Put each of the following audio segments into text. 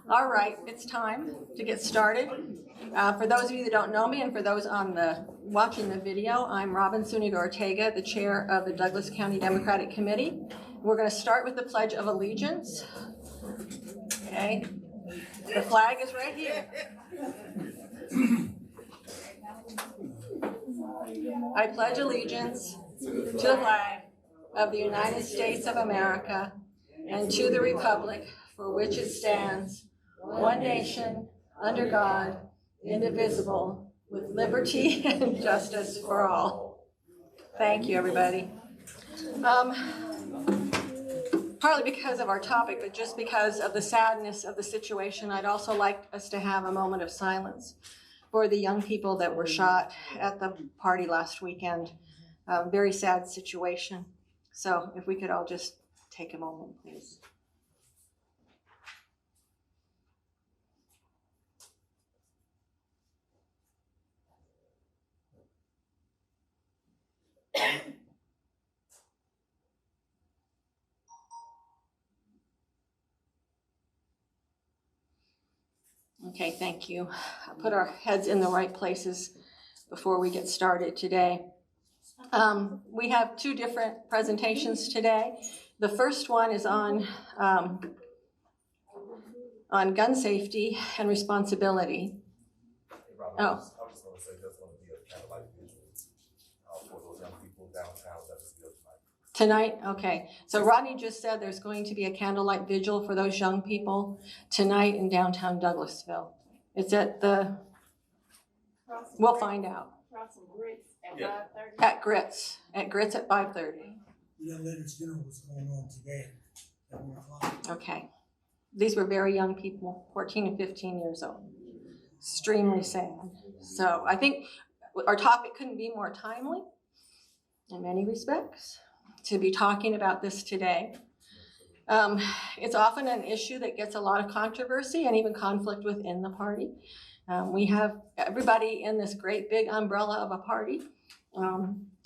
All right, it's time to get started. For those of you that don't know me and for those on watching the video, I'm Robin Zuniga-Ortega, the chair of the Douglas County Democratic Committee. We're going to start with the Pledge of Allegiance. Okay, the flag is right here. I pledge allegiance to the flag of the United States of America and to the republic for which it stands, one nation, under God, indivisible, with liberty and justice for all. Thank you, everybody. Partly because of our topic, but just because of the sadness of the situation, I'd also like us to have a moment of silence for the young people that were shot at the party last weekend. Very sad situation. So if we could all just take a moment, please. Okay, thank you. I'll put our heads in the right places before we get started today. We have two different presentations today. The first one is on gun safety and responsibility. Hey, Robin, Oh. I was just going to say that's going to be a kind of like visual for those young people downtown that is good tonight. Tonight? Okay. So Rodney just said there's going to be a candlelight vigil for those young people tonight in downtown Douglasville. It's at the, we'll find out. At Grits at 5:30. Young lady's funeral was going on today at 1 o'clock. Okay. These were very young people, 14 and 15 years old. Extremely sad. So I think our topic couldn't be more timely in many respects to be talking about this today. It's often an issue that gets a lot of controversy and even conflict within the party. We have everybody in this great big umbrella of a party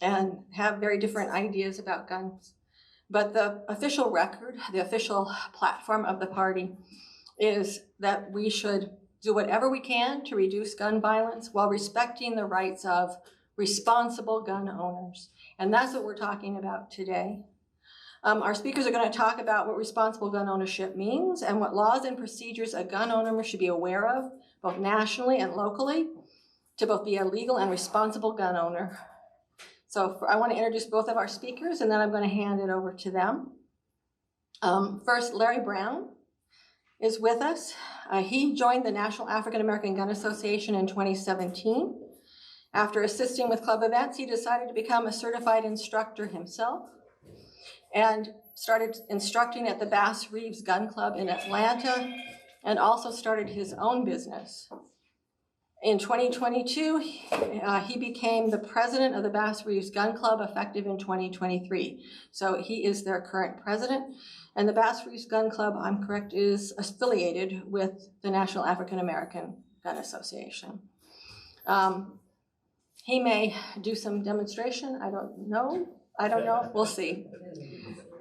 and have very different ideas about guns. But the official record, the official platform of the party is that we should do whatever we can to reduce gun violence while respecting the rights of responsible gun owners. And that's what we're talking about today. Our speakers are going to talk about what responsible gun ownership means and what laws and procedures a gun owner should be aware of, both nationally and locally, to both be a legal and responsible gun owner. So I want to introduce both of our speakers, and then I'm going to hand it over to them. First, Larry Brown is with us. He joined the National African American Gun Association in 2017. After assisting with club events, he decided to become a certified instructor himself and started instructing at the Bass Reeves Gun Club in Atlanta, and also started his own business. In 2022, he became the president of the Bass Reeves Gun Club, effective in 2023. So he is their current president. And the Bass Reeves Gun Club, I'm correct, is affiliated with the National African American Gun Association. He may do some demonstration. I don't know. We'll see.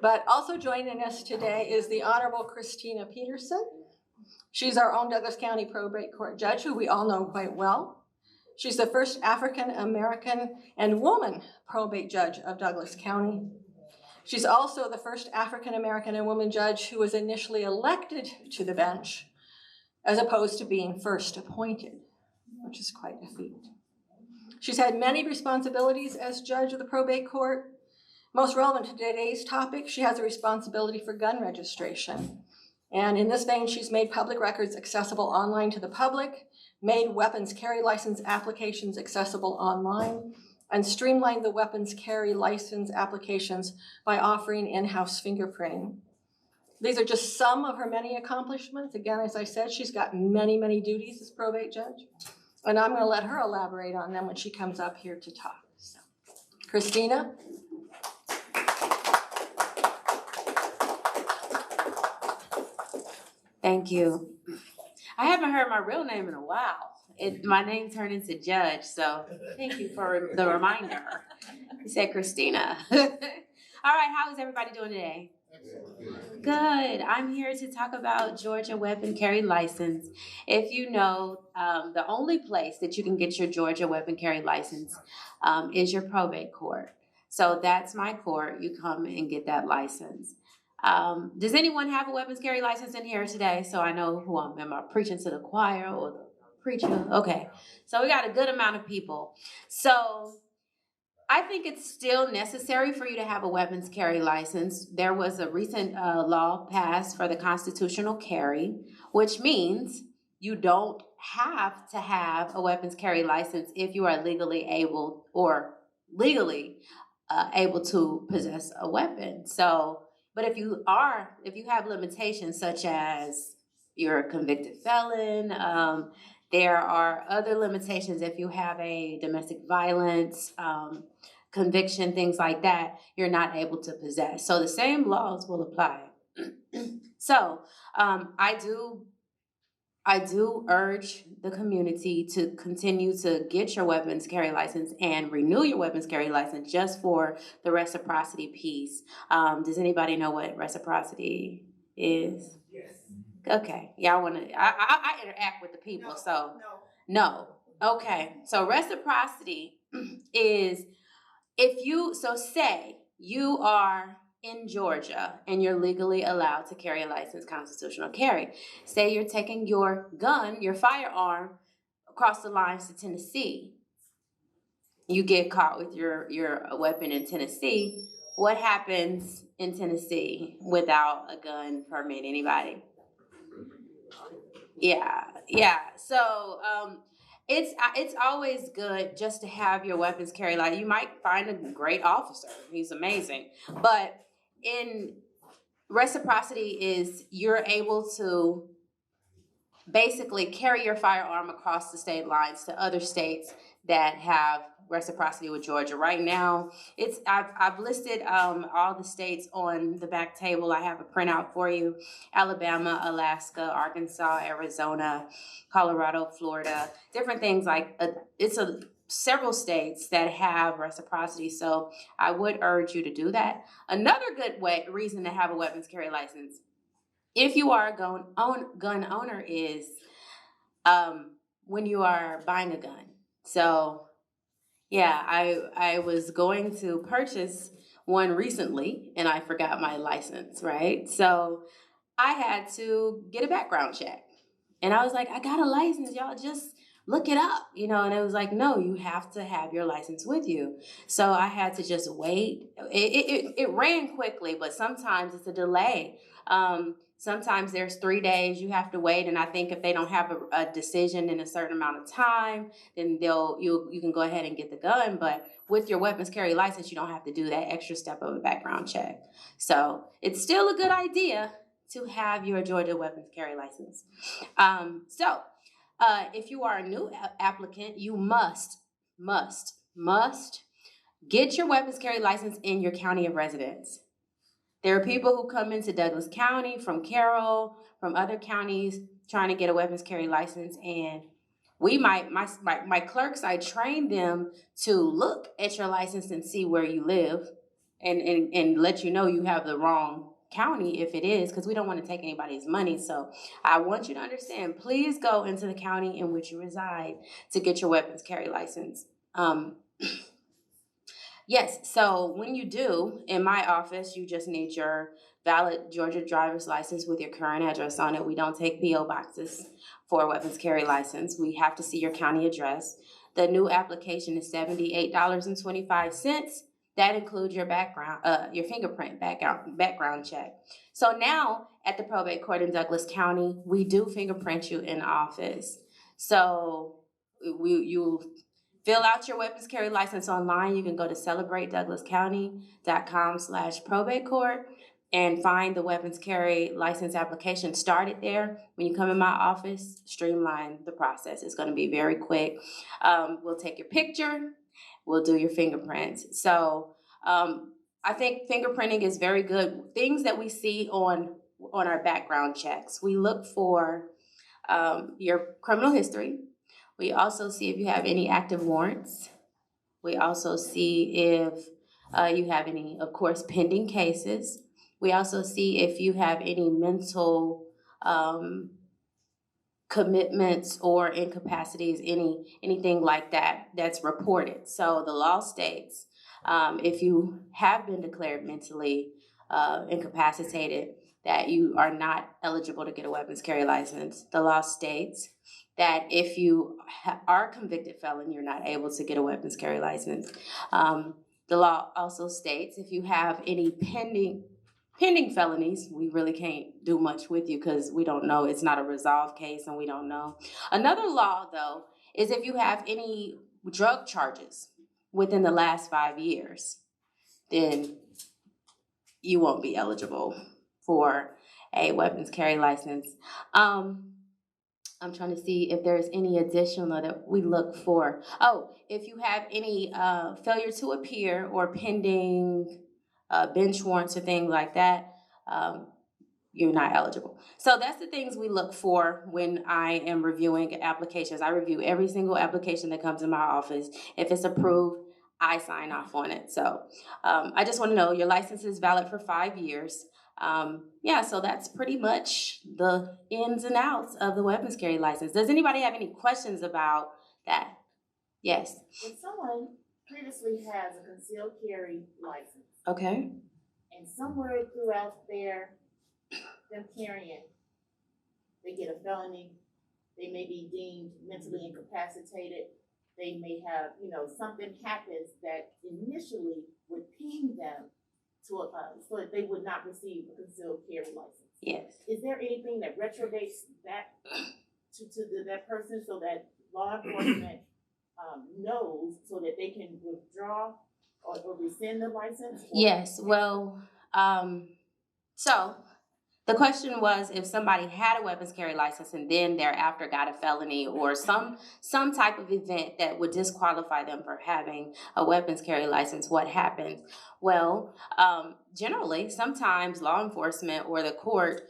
But also joining us today is the Honorable Christina Peterson. She's our own Douglas County Probate Court judge, who we all know quite well. She's the first African American and woman probate judge of Douglas County. She's also the first African American and woman judge who was initially elected to the bench, as opposed to being first appointed, which is quite a feat. She's had many responsibilities as judge of the probate court. Most relevant to today's topic, she has a responsibility for gun registration. And in this vein, she's made public records accessible online to the public, made weapons carry license applications accessible online, and streamlined the weapons carry license applications by offering in-house fingerprinting. These are just some of her many accomplishments. Again, as I said, she's got many, many duties as probate judge. And I'm going to let her elaborate on them when she comes up here to talk. So, Christina? Thank you. I haven't heard my real name in a while. My name turned into Judge, so thank you for the reminder. You said Christina. All right, how is everybody doing today? Good. I'm here to talk about Georgia weapon carry license. If you know, the only place that you can get your Georgia weapon carry license is your probate court. So that's my court. You come and get that license. Does anyone have a weapons carry license in here today? So I know who am I preaching to the choir or the preacher? Okay. So we got a good amount of people. So I think it's still necessary for you to have a weapons carry license. There was a recent law passed for the constitutional carry, which means you don't have to have a weapons carry license if you are legally able able to possess a weapon. So, but if you have limitations such as you're a convicted felon, there are other limitations if you have a domestic violence conviction, things like that, you're not able to possess. So the same laws will apply. So I do urge the community to continue to get your weapons carry license and renew your weapons carry license just for the reciprocity piece. Does anybody know what reciprocity is? Yes. Okay, y'all want to? I interact with the people, so no. Okay, so reciprocity is say you are in Georgia and you're legally allowed to carry a license, constitutional carry. Say you're taking your gun, your firearm, across the lines to Tennessee. You get caught with your weapon in Tennessee. What happens in Tennessee without a gun permit? Anybody? Yeah. So it's always good just to have your weapons carry. Like you might find a great officer; he's amazing. But in reciprocity is you're able to basically carry your firearm across the state lines to other states that have reciprocity with Georgia. Right now, I've listed all the states on the back table. I have a printout for you: Alabama, Alaska, Arkansas, Arizona, Colorado, Florida, different things like several states that have reciprocity. So I would urge you to do that. Another good reason to have a weapons carry license, if you are a gun owner, is when you are buying a gun. So yeah, I was going to purchase one recently and I forgot my license, right? So I had to get a background check. And I was like, I got a license, y'all, just look it up, and it was like, no, you have to have your license with you. So I had to just wait. It ran quickly, but sometimes it's a delay. Sometimes there's 3 days you have to wait, and I think if they don't have a decision in a certain amount of time, then you can go ahead and get the gun. But with your weapons carry license, you don't have to do that extra step of a background check. So it's still a good idea to have your Georgia weapons carry license. If you are a new applicant, you must get your weapons carry license in your county of residence. There are people who come into Douglas County from Carroll, from other counties, trying to get a weapons carry license, and my clerks, I trained them to look at your license and see where you live, and let you know you have the wrong county if it is, because we don't want to take anybody's money. So I want you to understand, please go into the county in which you reside to get your weapons carry license. Yes, so when you do, in my office, you just need your valid Georgia driver's license with your current address on it. We don't take P.O. boxes for a weapons carry license. We have to see your county address. The new application is $78.25. That includes your your fingerprint background check. So now at the probate court in Douglas County, we do fingerprint you in office. So you fill out your weapons carry license online. You can go to celebratedouglascounty.com/probate court and find the weapons carry license application started there. When you come in my office, streamline the process. It's going to be very quick. We'll take your picture. We'll do your fingerprints. So I think fingerprinting is very good. Things that we see on our background checks. We look for your criminal history. We also see if you have any active warrants. We also see if you have any, of course, pending cases. We also see if you have any mental commitments or incapacities, anything like that that's reported. So the law states if you have been declared mentally incapacitated, that you are not eligible to get a weapons carry license. The law states that if you are a convicted felon, you're not able to get a weapons carry license. The law also states if you have any pending felonies, we really can't do much with you because we don't know. It's not a resolved case and we don't know. Another law, though, is if you have any drug charges within the last 5 years, then you won't be eligible for a weapons carry license. I'm trying to see if there's any additional that we look for. Oh, if you have any failure to appear or pending bench warrants or things like that, you're not eligible. So that's the things we look for when I am reviewing applications. I review every single application that comes in my office. If it's approved, I sign off on it. So I just want to know your license is valid for 5 years. Yeah, so that's pretty much the ins and outs of the weapons carry license. Does anybody have any questions about that? Yes. If someone previously has a concealed carry license, Okay. and somewhere throughout them carrying, they get a felony, they may be deemed mentally incapacitated, they may have, something happens that initially would ping them to so that they would not receive a concealed carry license. Yes. Is there anything that retrodates that to that person so that law enforcement knows so that they can withdraw or rescind the license? Yes. Well, so the question was if somebody had a weapons carry license and then thereafter got a felony or some type of event that would disqualify them for having a weapons carry license, what happens? Well, generally, sometimes law enforcement or the court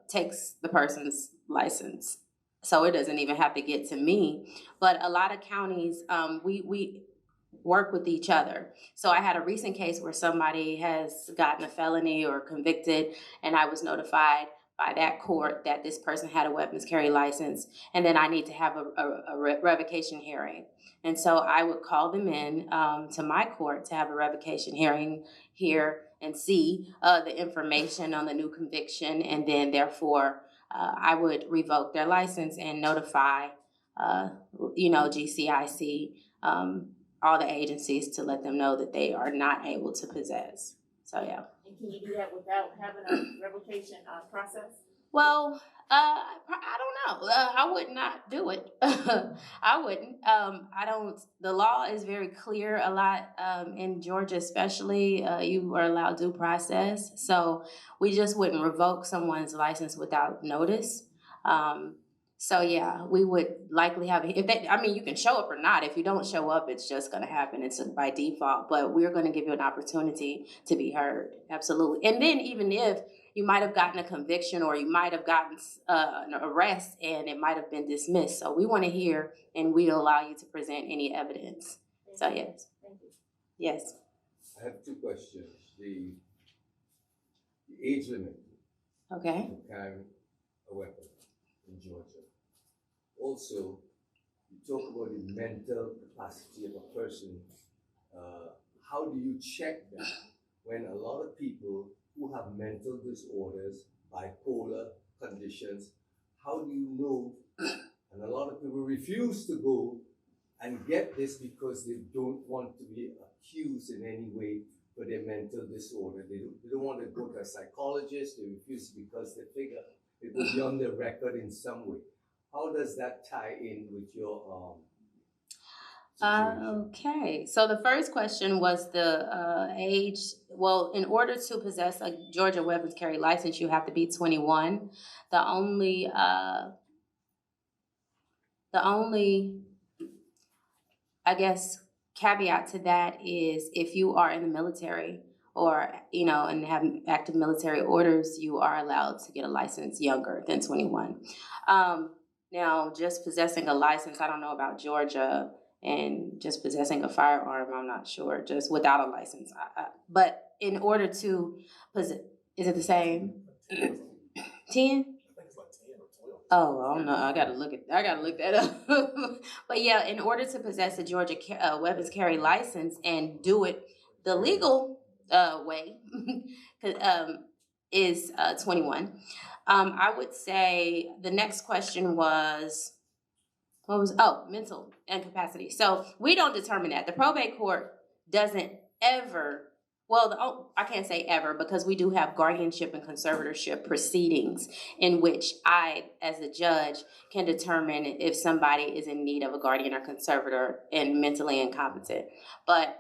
takes the person's license. So it doesn't even have to get to me. But a lot of counties, we work with each other. So I had a recent case where somebody has gotten a felony or convicted, and I was notified by that court that this person had a weapons carry license, and then I need to have a revocation hearing. And so I would call them in to my court to have a revocation hearing here and see the information on the new conviction, and then therefore I would revoke their license and notify, GCIC, all the agencies to let them know that they are not able to possess. So, yeah. And can you do that without having a revocation process? Well, I don't know. I would not do it. I wouldn't. The law is very clear a lot in Georgia, especially. You are allowed due process. So we just wouldn't revoke someone's license without notice. So yeah, we would likely have, you can show up or not. If you don't show up, it's just going to happen. It's by default, but we're going to give you an opportunity to be heard. Absolutely. And then even if you might have gotten a conviction or you might have gotten an arrest and it might have been dismissed. So we want to hear and we allow you to present any evidence. So yes. Thank you. Yes. I have two questions. The age limit Okay. to carry a weapon in Georgia. Also, you talk about the mental capacity of a person. How do you check that when a lot of people who have mental disorders, bipolar conditions, how do you know? And a lot of people refuse to go and get this because they don't want to be accused in any way for their mental disorder. They don't want to go to a psychologist. They refuse because they figure it will be on their record in some way. How does that tie in with your situation? Okay, so the first question was the age. Well, in order to possess a Georgia weapons carry license, you have to be 21. The only, I guess, caveat to that is if you are in the military or, and have active military orders, you are allowed to get a license younger than 21. Now, just possessing a license, I don't know about Georgia, and just possessing a firearm, I'm not sure, just without a license. But in order to Is it the same? 10? Oh, I don't know. I gotta look that up. But yeah, in order to possess a Georgia weapons carry license and do it the legal way, is 21. I would say the next question was, mental incapacity. So we don't determine that. The probate court doesn't ever, I can't say ever, because we do have guardianship and conservatorship proceedings in which I, as a judge, can determine if somebody is in need of a guardian or conservator and mentally incompetent. But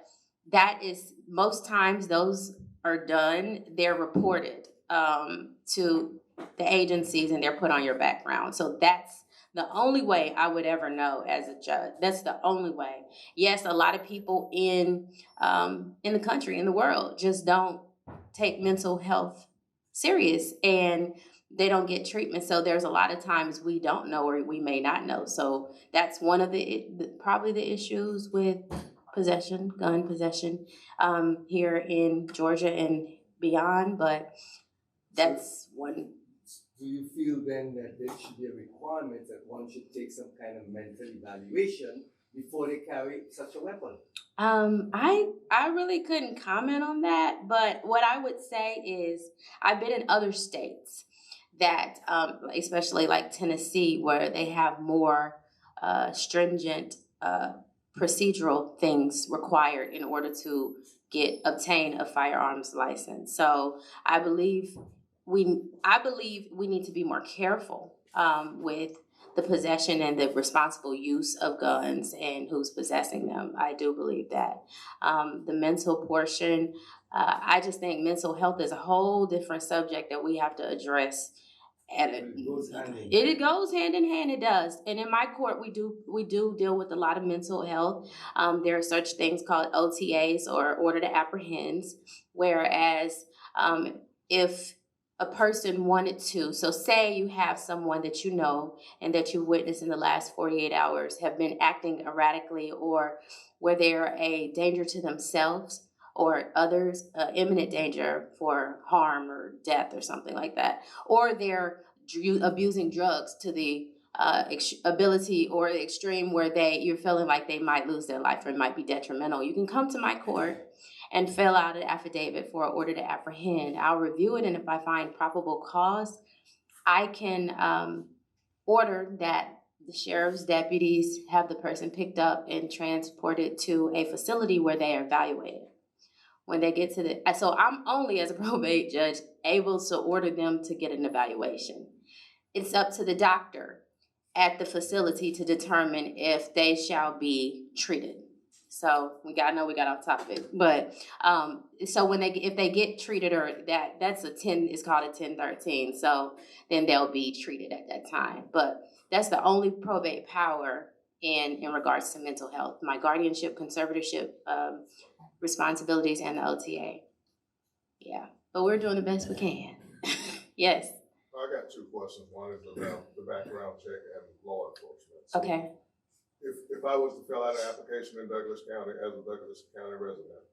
that is, most times those are done, they're reported to the agencies and they're put on your background. So that's the only way I would ever know as a judge. That's the only way. Yes, a lot of people in the country, in the world, just don't take mental health serious and they don't get treatment. So there's a lot of times we don't know or we may not know. So that's one of probably the issues with gun possession here in Georgia and beyond. But that's one. Do you feel then that there should be a requirement that one should take some kind of mental evaluation before they carry such a weapon? I really couldn't comment on that, but what I would say is I've been in other states that, especially like Tennessee, where they have more stringent procedural things required in order to obtain a firearms license. So I believe we need to be more careful with the possession and the responsible use of guns and who's possessing them. I do believe that. The mental portion, I just think mental health is a whole different subject that we have to address. It goes hand in hand. It goes hand in hand. It does. And in my court, we do deal with a lot of mental health. There are such things called OTAs, or order to apprehend, whereas if a person wanted to, so say you have someone that you know and that you witnessed in the last 48 hours have been acting erratically, or where they're a danger to themselves or others, imminent danger for harm or death or something like that, or they're abusing drugs to the ability or the extreme where you're feeling like they might lose their life or it might be detrimental. You can come to my court and fill out an affidavit for an order to apprehend. I'll review it, and if I find probable cause, I can order that the sheriff's deputies have the person picked up and transported to a facility where they are evaluated. When they get to so I'm only, as a probate judge, able to order them to get an evaluation. It's up to the doctor at the facility to determine if they shall be treated. So we got off topic, but so if they get treated, or that's it's called a 1013. So then they'll be treated at that time. But that's the only probate power in regards to mental health. My guardianship, conservatorship responsibilities, and the OTA. Yeah, but we're doing the best we can. Yes. I got two questions. One is about the background check and law enforcement. So okay. If I was to fill out an application in Douglas County as a Douglas County resident,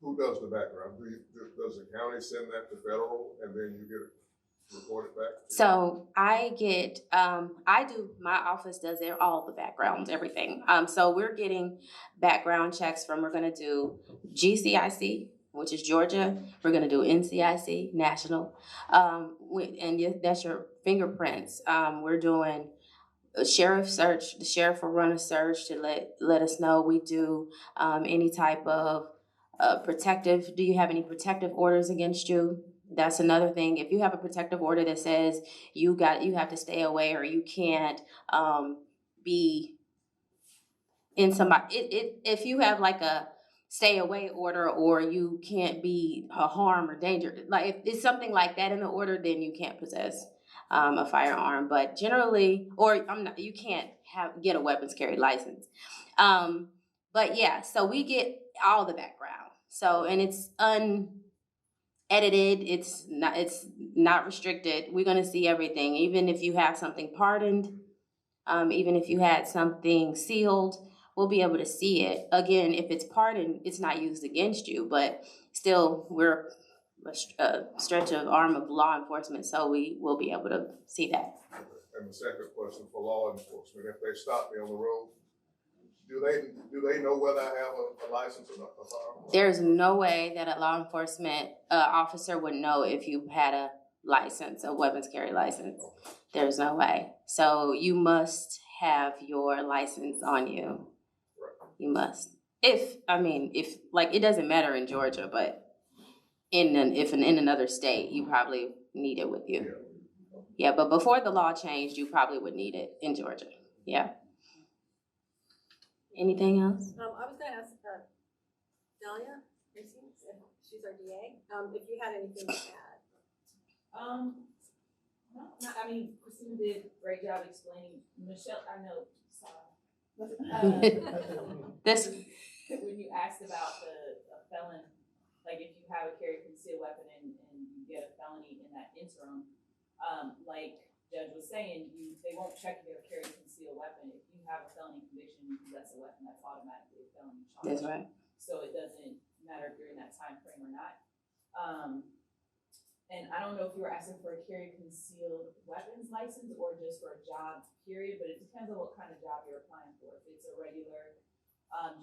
who does the background? Does the county send that to federal and then you get it reported back? So my office does all the backgrounds, everything. So we're getting background checks we're going to do GCIC, which is Georgia. We're going to do NCIC, national. And that's your fingerprints. We're doing a sheriff search. The sheriff will run a search to let us know. We do any type of protective. Do you have any protective orders against you? That's another thing. If you have a protective order that says you have to stay away, or you can't be in somebody. If you have like a stay away order, or you can't be a harm or danger, like if it's something like that in the order, then you can't possess a firearm. But generally, you can't get a weapons carry license. But yeah, so we get all the background. So, and it's unedited. It's not restricted. We're going to see everything, even if you have something pardoned, even if you had something sealed, we'll be able to see it. Again, if it's pardoned, it's not used against you, but still, we're a stretch of arm of law enforcement, so we will be able to see that. And the second question for law enforcement, if they stop me on the road, do they know whether I have a license or not? A firearm? There's no way that a law enforcement officer would know if you had a license, a weapons carry license. There's no way. So you must have your license on you. You must. If like, it doesn't matter in Georgia, but in another state, you probably need it with you. Yeah, but before the law changed, you probably would need it in Georgia. Yeah. Anything else? I was gonna ask Dalia, Racine, she's our DA, if you had anything to add. I mean, Christina did a great job explaining. Michelle, I know, sorry. This. When you asked about the felon, like if you have a carry concealed weapon and you get a felony in that interim, like Judge was saying, they won't check if you have a carry concealed weapon. If you have a felony conviction, you possess a weapon, that's automatically a felony charge. That's right. So it doesn't matter if you're in that time frame or not. And I don't know if you were asking for a carry concealed weapons license or just for a job period, but it depends on what kind of job you're applying for. If it's a regular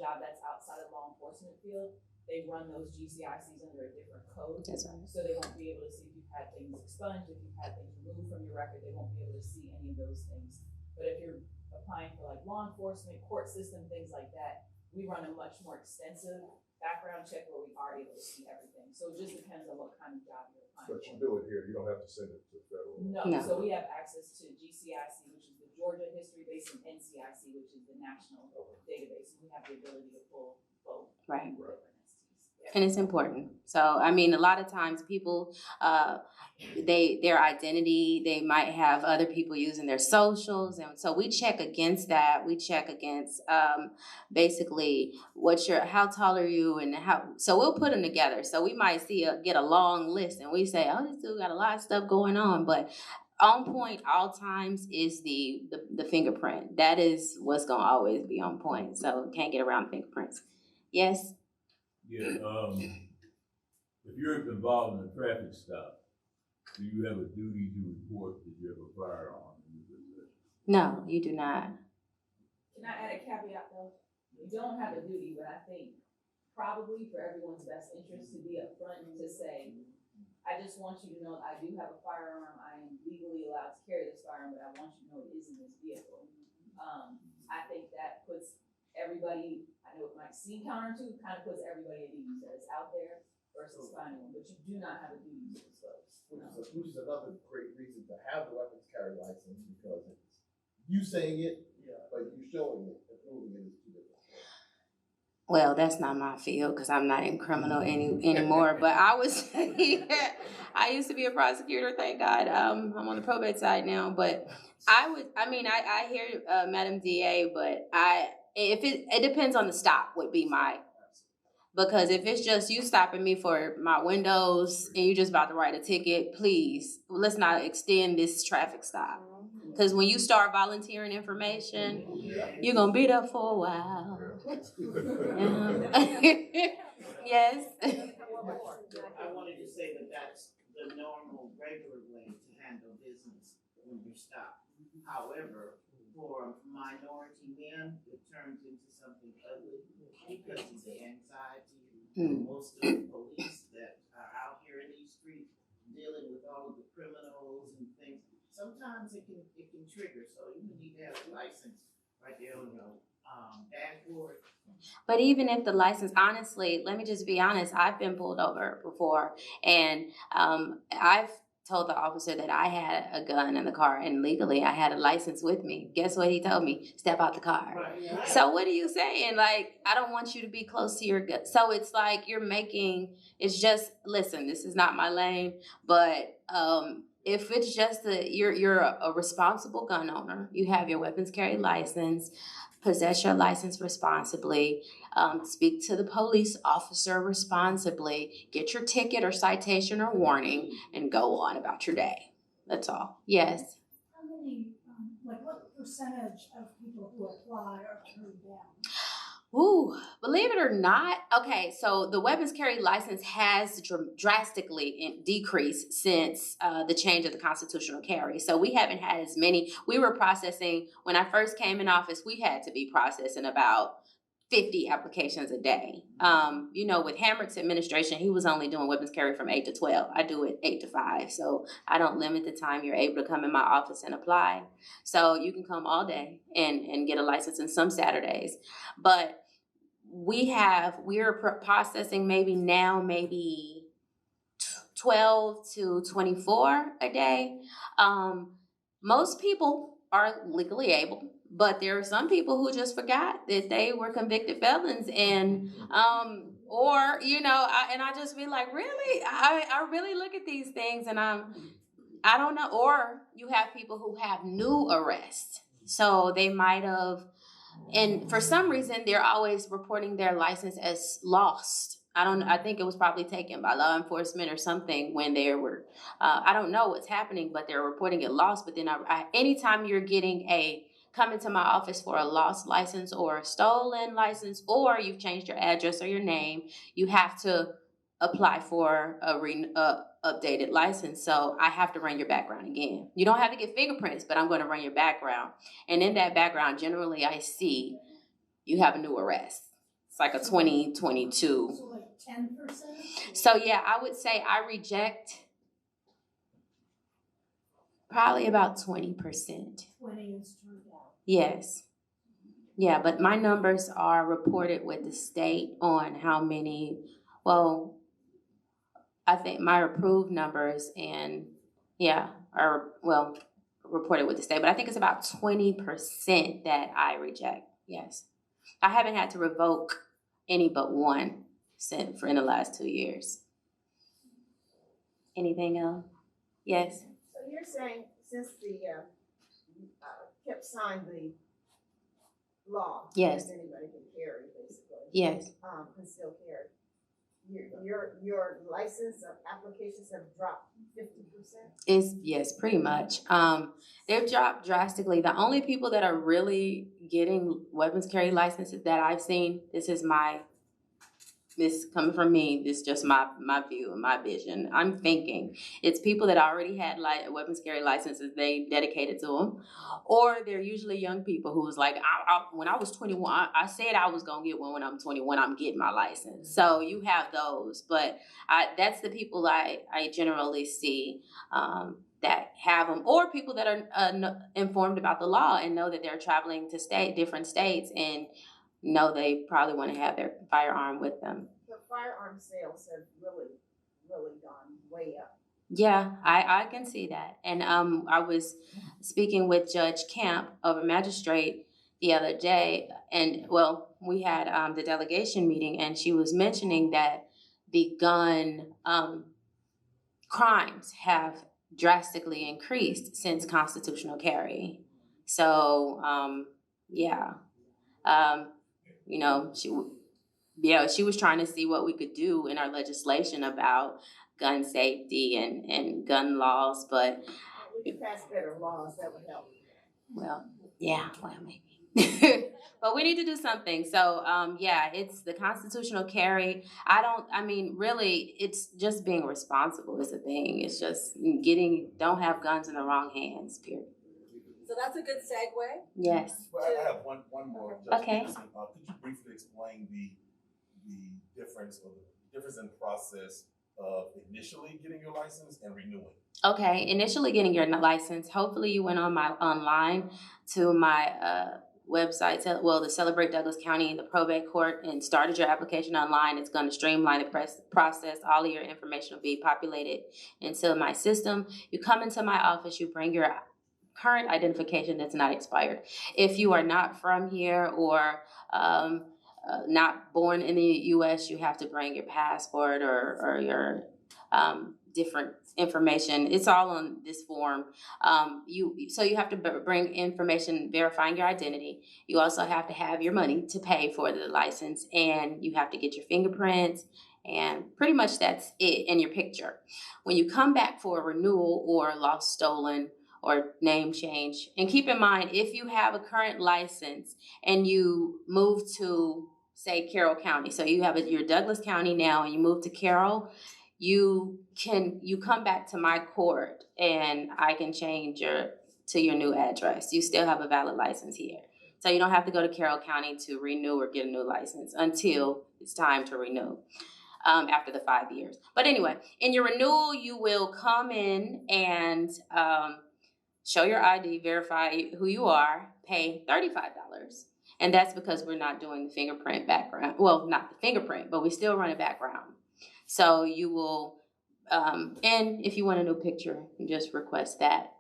job that's outside of law enforcement field, they run those GCICs under a different code. That's right. So they won't be able to see if you've had things expunged, if you've had things removed from your record, they won't be able to see any of those things. But if you're applying for like law enforcement, court system, things like that, we run a much more extensive background check where we are able to see everything. So it just depends on what kind of job you're applying for. But you do it here, you don't have to send it to federal. No. So we have access to GCIC, which is the Georgia History Base, and NCIC, which is the national database. We have the ability to pull both. Right. Right. And it's important. So, I mean, a lot of times people, their identity, they might have other people using their socials. And so we check against that. We check against basically how tall are you and so we'll put them together. So we might get a long list and we say, oh, this dude got a lot of stuff going on. But on point all times is the fingerprint. That is what's going to always be on point. So can't get around fingerprints. Yes? Yeah, if you're involved in a traffic stop, do you have a duty to report that you have a firearm in your possession? No, you do not. Can I add a caveat though? You don't have a duty, but I think probably for everyone's best interest to be upfront and to say, I just want you to know I do have a firearm. I am legally allowed to carry this firearm, but I want you to know it is in this vehicle. I think that puts everybody, I know it might seem counterintuitive, kind of puts everybody at ease that it's out there versus finding one, but you do not have a duty to disclose. Which is another great reason to have the weapons carry license, because it's you saying it, but you showing it and proving it is two different things. Well, that's not my field because I'm not in criminal anymore. But I used to be a prosecutor, thank God. I'm on the probate side now. But I hear Madam DA, but it depends on the stop would be because if it's just you stopping me for my windows and you just about to write a ticket, please, let's not extend this traffic stop. Because when you start volunteering information, you're going to be there for a while. Yes. I wanted to say that's the normal, regular way to handle business when you stop. However, for minority men, it turns into something ugly because of the anxiety. Most of the police that are out here in these streets dealing with all of the criminals and things, sometimes it can trigger. So you need to have a license right there on your dashboard. But even if the license, honestly, let me just be honest, I've been pulled over before, and I've told the officer that I had a gun in the car, and legally I had a license with me. Guess what he told me? Step out the car. Right. So what are you saying? Like, I don't want you to be close to your gun. So it's like it's just, listen, this is not my lane, but if it's just you're a responsible gun owner, you have your weapons carry license, possess your license responsibly, speak to the police officer responsibly, get your ticket or citation or warning, and go on about your day. That's all. Yes? How many, what percentage of people who apply are turned down? Ooh, believe it or not, okay, so the weapons carry license has drastically decreased since the change of the constitutional carry. So we haven't had as many. We were processing, when I first came in office, we had to be processing about 50 applications a day. With Hamrick's administration, he was only doing weapons carry from 8 to 12. I do it 8 to 5. So I don't limit the time you're able to come in my office and apply. So you can come all day and get a license, and some Saturdays. But we're processing maybe 12 to 24 a day. Most people are legally able, but there are some people who just forgot that they were convicted felons, and I just be like, really? I really look at these things, and I don't know. Or you have people who have new arrests, so they might have, and for some reason they're always reporting their license as lost. I think it was probably taken by law enforcement or something when they were, I don't know what's happening, but they're reporting it lost. But then anytime you're coming to my office for a lost license or a stolen license, or you've changed your address or your name, you have to apply for a updated license. So I have to run your background again. You don't have to get fingerprints, but I'm going to run your background. And in that background, generally I see you have a new arrest. It's like a 2022. So like 10%? So yeah, I would say I reject probably about 20%. 20 is turned out. Yes. Yeah, but my numbers are reported with the state on how many, I think my approved numbers are reported with the state, but I think it's about 20% that I reject. Yes. I haven't had to revoke any but one in the last 2 years. Anything else? Yes. So you're saying since the KIP signed the law, yes, anybody can carry basically. Yes. Can still carry. Your license applications have dropped 50%? Yes, pretty much. They've dropped drastically. The only people that are really getting weapons carry licenses that I've seen, this coming from me, this is just my view and my vision. I'm thinking it's people that already had weapons carry licenses, they dedicated to them, or they're usually young people who was like, when I was 21, I said I was gonna get one when I'm 21. I'm getting my license. So you have those, but that's the people I generally see that have them, or people that are informed about the law and know that they're traveling to different states and know they probably want to have their firearm with them. The firearm sales have really, really gone way up. Yeah, I can see that. And I was speaking with Judge Camp of a magistrate the other day, and we had the delegation meeting, and she was mentioning that the gun crimes have drastically increased since constitutional carry. So she was trying to see what we could do in our legislation about gun safety and gun laws, but we could pass better laws that would help. Maybe. But we need to do something. So it's the constitutional carry. Really, it's just being responsible is the thing. It's just don't have guns in the wrong hands, period. So that's a good segue. Yes. Well, I have one more. Okay. Peterson. Could you briefly explain the difference in process of initially getting your license and renewing? Okay, initially getting your license. Hopefully, you went online to my website, the Celebrate Douglas County and the Probate Court, and started your application online. It's going to streamline the process. All of your information will be populated into my system. You come into my office, you bring your current identification that's not expired. If you are not from here or not born in the U.S., you have to bring your passport or your different information. It's all on this form. You have to bring information verifying your identity. You also have to have your money to pay for the license, and you have to get your fingerprints, and pretty much that's it, and your picture. When you come back for a renewal or lost, stolen, or name change, and keep in mind, if you have a current license and you move to say Carroll County. So you're Douglas County now and you move to Carroll, you come back to my court and I can change to your new address. You still have a valid license here. So you don't have to go to Carroll County to renew or get a new license until it's time to renew after the 5 years. But anyway, in your renewal, you will come in and show your ID, verify who you are, pay $35. And that's because we're not doing the fingerprint background. Well, not the fingerprint, but we still run a background. So you will, and if you want a new picture, you just request that.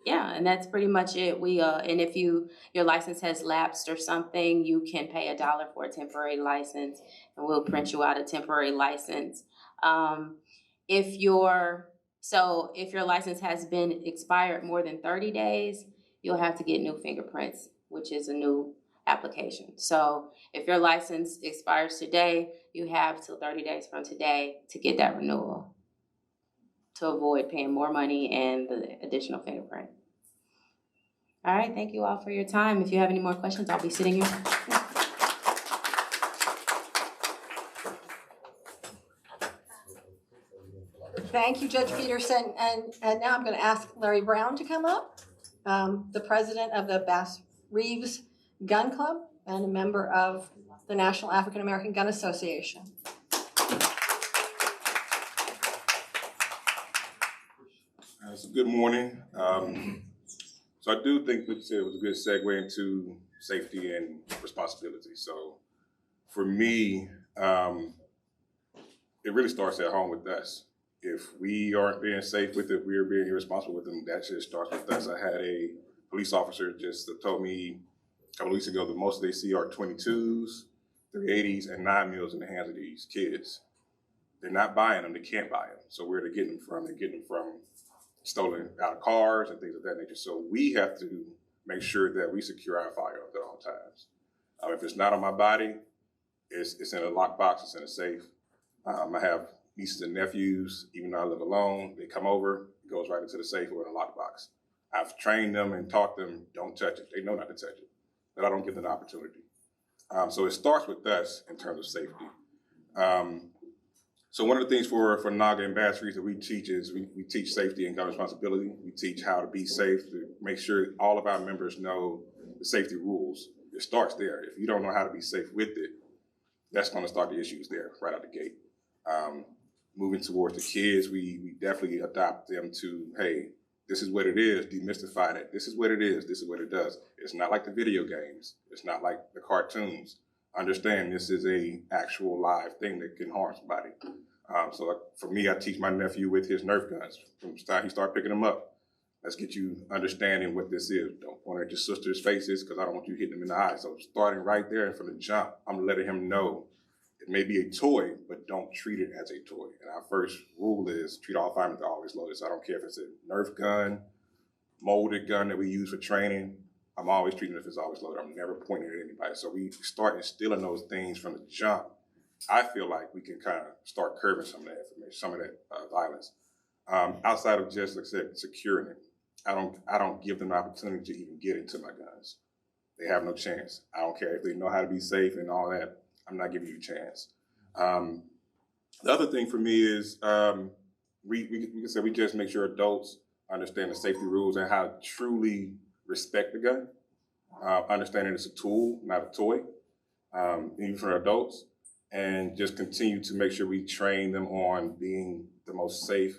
Yeah, and that's pretty much it. And if your license has lapsed or something, you can pay $1 for a temporary license, and we'll print you out a temporary license. If your license has been expired more than 30 days, you'll have to get new fingerprints, which is a new application. So if your license expires today, you have till 30 days from today to get that renewal to avoid paying more money and the additional fingerprint. All right, thank you all for your time. If you have any more questions, I'll be sitting here. Thank you, Judge Peterson. And now I'm going to ask Larry Brown to come up, the president of the Bass Reeves Gun Club and a member of the National African American Gun Association. So good morning. So I do think what you said was a good segue into safety and responsibility. So for me, it really starts at home with us. If we aren't being safe with it, we're being irresponsible with them. That just starts with us. I had a police officer just told me a couple of weeks ago that most they see are 22s, 380s, and 9mm in the hands of these kids. They're not buying them. They can't buy them. So where they're getting them from? They're getting them from stolen out of cars and things of that nature. So we have to make sure that we secure our firearms at all times. If it's not on my body, it's in a lockbox, it's in a safe. I have nieces and nephews, even though I live alone, they come over, it goes right into the safe or in a lockbox. I've trained them and taught them, don't touch it. They know not to touch it, but I don't give them the opportunity. So it starts with us in terms of safety. So one of the things for NAGA and Bass Reeves that we teach is we teach safety and gun responsibility. We teach how to be safe, to make sure all of our members know the safety rules. It starts there. If you don't know how to be safe with it, that's going to start the issues there right out the gate. Moving towards the kids, we definitely adopt them to, hey, this is what it is, demystify that. This is what it is, this is what it does. It's not like the video games. It's not like the cartoons. Understand this is a actual live thing that can harm somebody. So for me, I teach my nephew with his Nerf guns. From the time he started picking them up, let's get you understanding what this is. Don't point at your sister's faces because I don't want you hitting them in the eye. So starting right there and from the jump, I'm letting him know it may be a toy, but don't treat it as a toy. And our first rule is treat all firearms always loaded. So I don't care if it's a Nerf gun, molded gun that we use for training. I'm always treating it if it's always loaded. I'm never pointing at anybody. So we start instilling those things from the jump. I feel like we can kind of start curbing some of that information, some of that violence. Outside of just, like I said, securing it, I don't give them the opportunity to even get into my guns. They have no chance. I don't care if they know how to be safe and all that. I'm not giving you a chance. The other thing for me is we just make sure adults understand the safety rules and how to truly respect the gun. Understanding it's a tool, not a toy, even for adults. And just continue to make sure we train them on being the most safe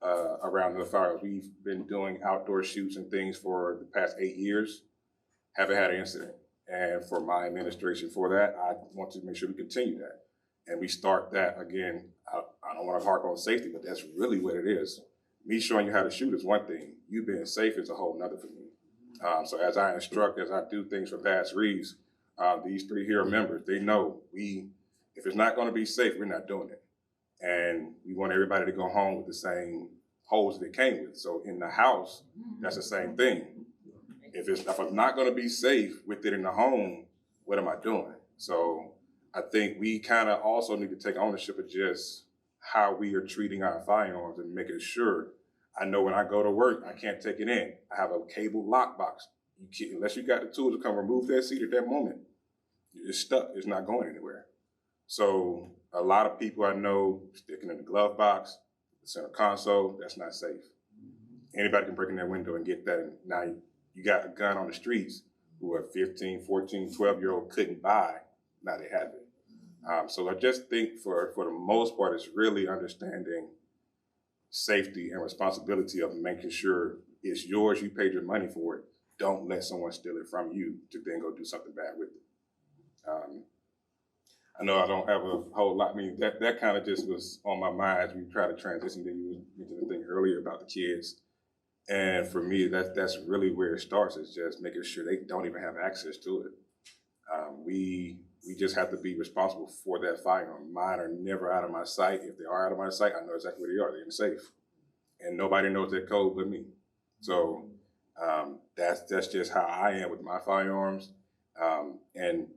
around the firearms. We've been doing outdoor shoots and things for the past 8 years. Haven't had an incident. And for my administration for that, I want to make sure we continue that. And we start that again. I don't want to harp on safety, but that's really what it is. Me showing you how to shoot is one thing. You being safe is a whole nother for me. So as I instruct, as I do things for Bass Reeves, these 3 here members, they know if it's not going to be safe, we're not doing it. And we want everybody to go home with the same holes they came with. So in the house, that's the same thing. If I'm not going to be safe with it in the home, what am I doing? So I think we kind of also need to take ownership of just how we are treating our firearms and making sure I know when I go to work, I can't take it in. I have a cable lockbox. Unless you got the tools to come remove that seat at that moment, it's stuck. It's not going anywhere. So a lot of people I know sticking in the glove box, the center console, that's not safe. Anybody can break in that window and get that. And now you got a gun on the streets who a 15, 14, 12-year-old couldn't buy. Now they have it. So I just think for the most part, it's really understanding safety and responsibility of making sure it's yours, you paid your money for it. Don't let someone steal it from you to then go do something bad with it. I know I don't have a whole lot. I mean, that kind of just was on my mind as we try to transition. Then you mentioned the thing earlier about the kids. And for me, that's really where it starts, is just making sure they don't even have access to it. We just have to be responsible for that firearm. Mine are never out of my sight. If they are out of my sight, I know exactly where they are. They're in the safe. And nobody knows that code but me. So that's just how I am with my firearms. And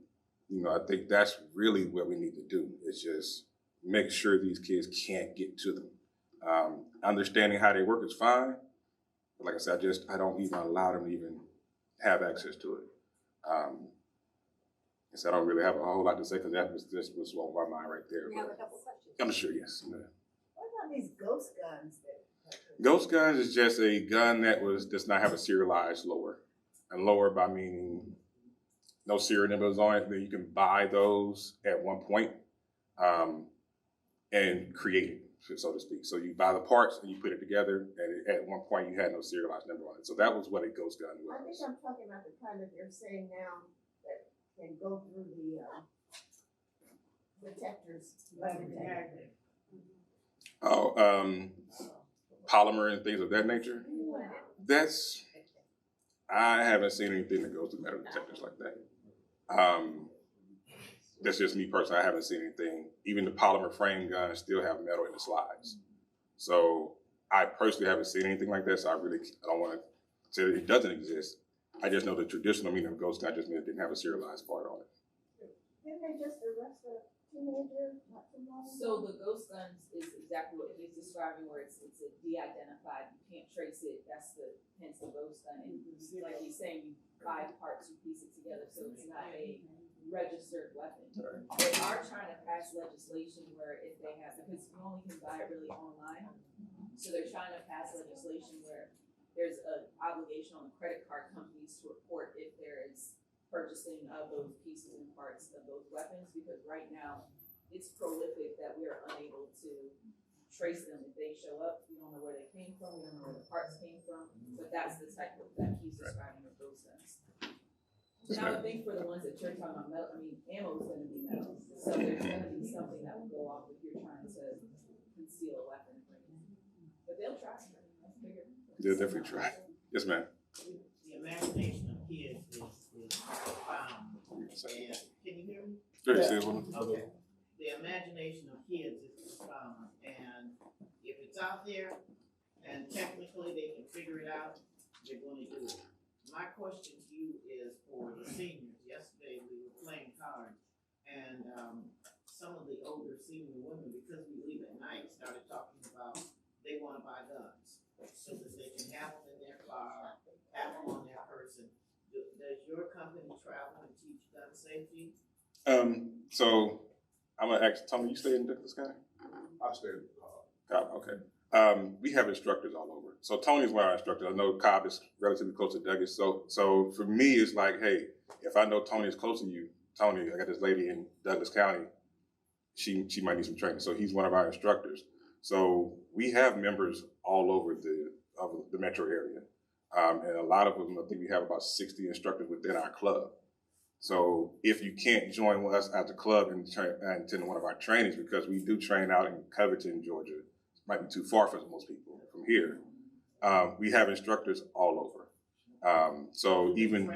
you know, I think that's really what we need to do, is just make sure these kids can't get to them. Understanding how they work is fine. But like I said, I don't even allow them to even have access to it. So I don't really have a whole lot to say, because that was just what's on my mind right there. We have a couple questions. I'm sure, yes. What about these ghost guns that? Ghost guns is just a gun that does not have a serialized lower. And lower by meaning no serial numbers on it. Then you can buy those at one point and create it, so to speak. So you buy the parts and you put it together, and at one point you had no serialized number on it. So that was what a ghost gun was. I think I'm talking about the kind that they're saying now that can go through the detectors. Polymer and things of that nature. I haven't seen anything that goes through metal detectors like that. That's just me personally. I haven't seen anything. Even the polymer frame guns still have metal in the slides. So I personally haven't seen anything like that. So I don't want to say that it doesn't exist. I just know the traditional meaning of ghost gun just means it didn't have a serialized part on it. Didn't they just arrest a teenager not too long ago? So the ghost guns is exactly what he's describing, where it's a de-identified, you can't trace it, hence the ghost gun. And like he's saying, you buy parts, you piece it together, so it's not a registered weapon. They are trying to pass legislation where if they have, because you only can buy it really online, so they're trying to pass legislation where there's an obligation on the credit card companies to report if there is purchasing of those pieces and parts of those weapons, because right now it's prolific that we are unable to trace them. If they show up, we don't know where they came from, we don't know where the parts came from, but that's the type of that he's describing with those guns. And I would think for the ones that you're talking about, metal, ammo is going to be metal, so there's going to be something that will go off if you're trying to conceal a weapon. But they'll try. They'll definitely try. Yes, ma'am. The imagination of kids is profound. And can you hear me? Okay. The imagination of kids is profound, and if it's out there and technically they can figure it out, they're going to do it. My question to you is for the seniors. Yesterday we were playing cards, and some of the older senior women, because we leave at night, started talking about they want to buy guns so that they can have them in their car, have them on their person. Does your company travel and teach gun safety? So I'm gonna ask Tony. You stay in Douglas County? I stay in Cobb. Okay. We have instructors all over. So Tony's one of our instructors. I know Cobb is relatively close to Douglas. So for me, it's like, hey, if I know Tony is close to you, Tony, I got this lady in Douglas County. She might need some training. So he's one of our instructors. So we have members all over the metro area. And a lot of them, I think we have about 60 instructors within our club. So if you can't join us at the club and attend one of our trainings, because we do train out in Covington, Georgia, it might be too far for most people from here. We have instructors all over. So even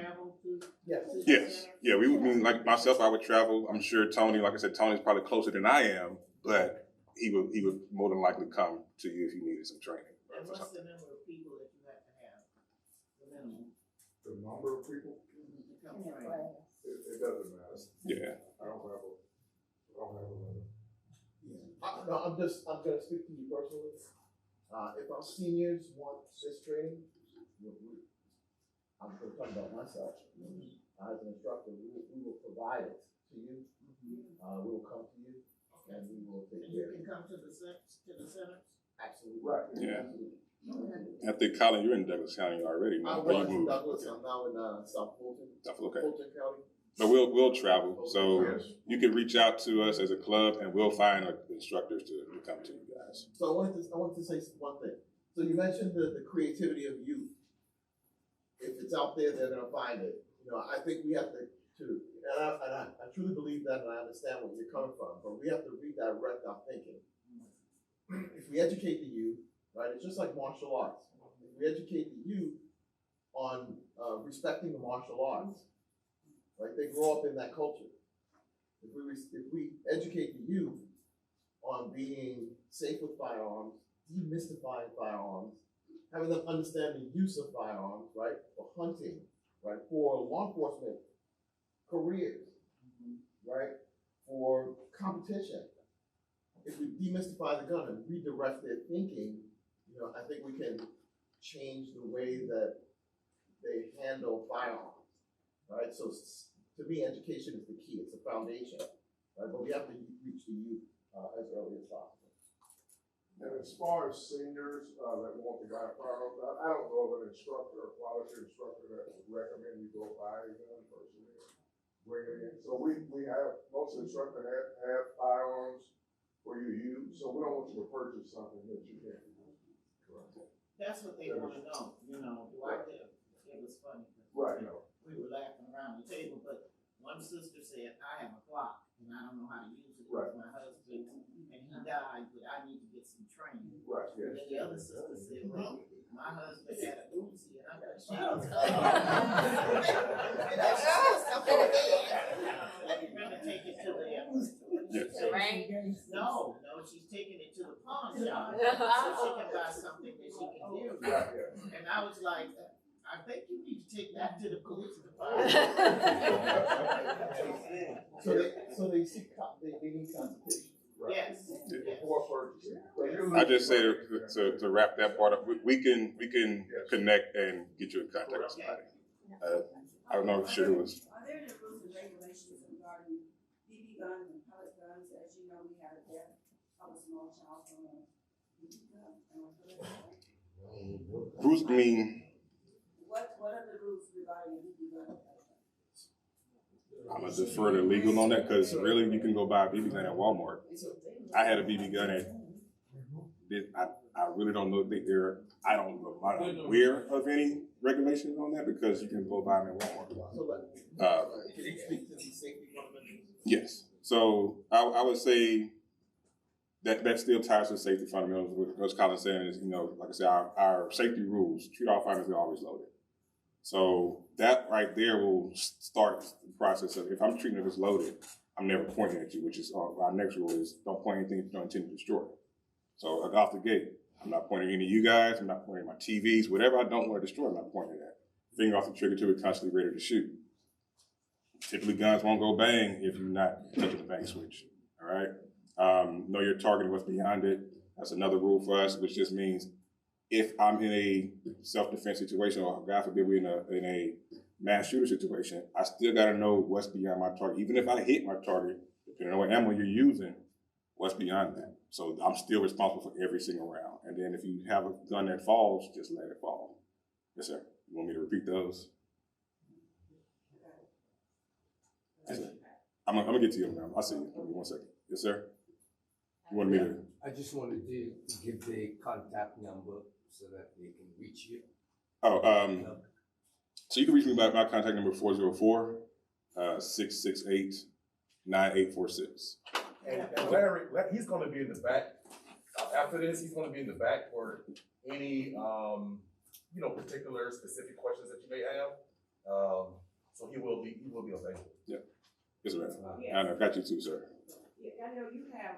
yes, yeah, we would mean like myself. I would travel. I'm sure Tony, like I said, Tony's probably closer than I am, but he would more than likely come to you if you needed some training. And what's the number of people that you have to have? The minimum. The number of people? It doesn't matter. Yeah. I don't have a limit. No, I'm gonna speak to you personally. If our seniors want this training, I'm gonna talk about myself. As an instructor, we will provide it. to you. We'll come to you and we will take And you care of can it. come to the centers? Absolutely. Right. Yeah. Absolutely. I think, Colin, you're in Douglas County already. I No? Or was you in moved? Douglas, Okay. I'm now in South Fulton. Okay. Fulton County. But we'll travel. So Yes. you can reach out to us as a club, and we'll find instructors to come to you guys. So I wanted to say one thing. So you mentioned the creativity of youth. If it's out there, they're gonna find it. You know, I think we have to and I truly believe that, and I understand where you're coming from, but we have to redirect our thinking. If we educate the youth, right, it's just like martial arts. If we educate the youth on respecting the martial arts, right, they grow up in that culture. If we educate the youth on being safe with firearms, demystifying firearms, having them understand the use of firearms, right, for hunting, right, for law enforcement careers, right, for competition. If we demystify the gun and redirect their thinking, you know, I think we can change the way that they handle firearms, right? So to me, education is the key. It's the foundation, right? But we have to reach the youth as early as possible. And as far as seniors that want to buy firearms, I don't know of an instructor, a quality instructor that would recommend you go buy a gun personally, bring it in. So we have, most instructors have firearms for you to use, so we don't want you to purchase something that you can't use. That's what they wanna know, you know, do I live? It was funny. Right, no. We were laughing around the table, but one sister said, I have a clock and I don't know how to use it. Right. My husband, and he died, but I need to get some training. Right, And yes. then the other sister said, well, my husband had a Uzi and I got a shot. You're gonna take it to the, Right? no, she's taking it to the pawn shop, so she can buy something that she can use. Right, yeah. And I was like, I think you need to take that to the police department. So they need consultation. Right. Yes. Before purchasing. I just say to wrap that part up, we can connect and get you in contact with somebody. I don't know if sure it was. Are there any rules and regulations regarding BB guns and pellet guns? As you know, we had a death of a small child from a BB gun and a pellet gun. Bruce, I mean, What are the rules regarding BB gun and pellet guns? I'm gonna defer to legal on that because really you can go buy a BB gun at Walmart. I had a BB gun I really don't know that I'm not aware of any regulations on that because you can go buy them at Walmart. Can you speak to the safety fundamentals? Yes. So I would say that still ties to safety fundamentals. What Colin's saying is, you know, like I said, our safety rules treat all firearms as always loaded. So that right there will start the process of if I'm treating it as loaded, I'm never pointing at you, which is our next rule is don't point anything if you don't intend to destroy it. So like off the gate, I'm not pointing at any of you guys, I'm not pointing at my TVs, whatever I don't want to destroy, I'm not pointing at. Finger off the trigger till we're constantly ready to shoot. Typically guns won't go bang if you're not touching the bang switch, all right? Know your target and what's beyond it. That's another rule for us, which just means if I'm in a self-defense situation, or God forbid we're in a mass shooter situation, I still gotta know what's beyond my target. Even if I hit my target, depending on what ammo you're using, what's beyond that? So I'm still responsible for every single round. And then if you have a gun that falls, just let it fall. Yes, sir. You want me to repeat those? Yes, sir. I'm gonna get to you, ma'am. I'll see you. Give me 1 second. Yes, sir. You want me to? I just wanted to give the contact number so that they can reach you. So you can reach me by my contact number 404-668-9846. And Larry, he's gonna be in the back. After this, he's gonna be in the back for any, particular specific questions that you may have. So he will be available. Yeah. Yes, ma'am. And I've got you too, sir. Yeah, I know you have,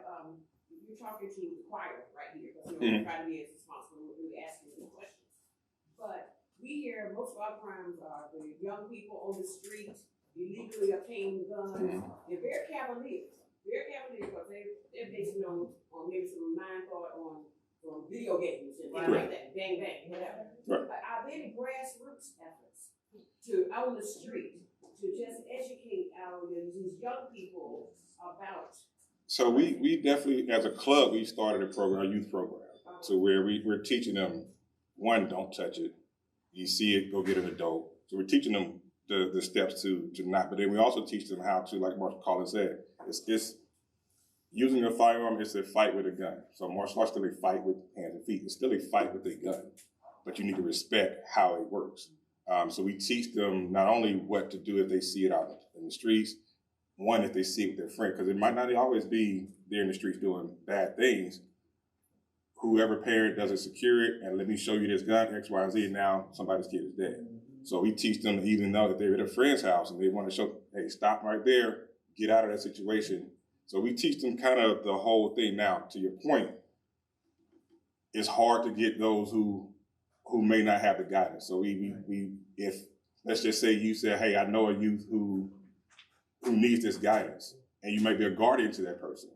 you're talking to the choir right here, because Mhm. we're trying to be as responsible when we're asking the questions. But we hear most of our crimes are the young people on the street, illegally obtaining guns. They're very cavalier, because they're basing on maybe some mind thought on video games and things like that, bang, bang, whatever. Right. But are there any grassroots efforts to, out on the street, to just educate these young people about? So we definitely, as a club, we started a program, a youth program, to where we're teaching them, one, don't touch it. You see it, go get an adult. So we're teaching them the steps to not, but then we also teach them how to, like Marshall Collins said, it's using a firearm is a fight with a gun. So martial arts still a fight with hands and feet. It's still a fight with a gun, but you need to respect how it works. So we teach them not only what to do if they see it out in the streets, one, if they see it with their friend, because it might not always be there in the streets doing bad things. Whoever parent doesn't secure it, and let me show you this gun, X, Y, and Z, now somebody's kid is dead. So we teach them to even know that they're at a friend's house and they want to show, hey, stop right there, get out of that situation. So we teach them kind of the whole thing. Now, to your point, it's hard to get those who may not have the guidance. So we if, let's just say you say, hey, I know a youth who needs this guidance, and you may be a guardian to that person,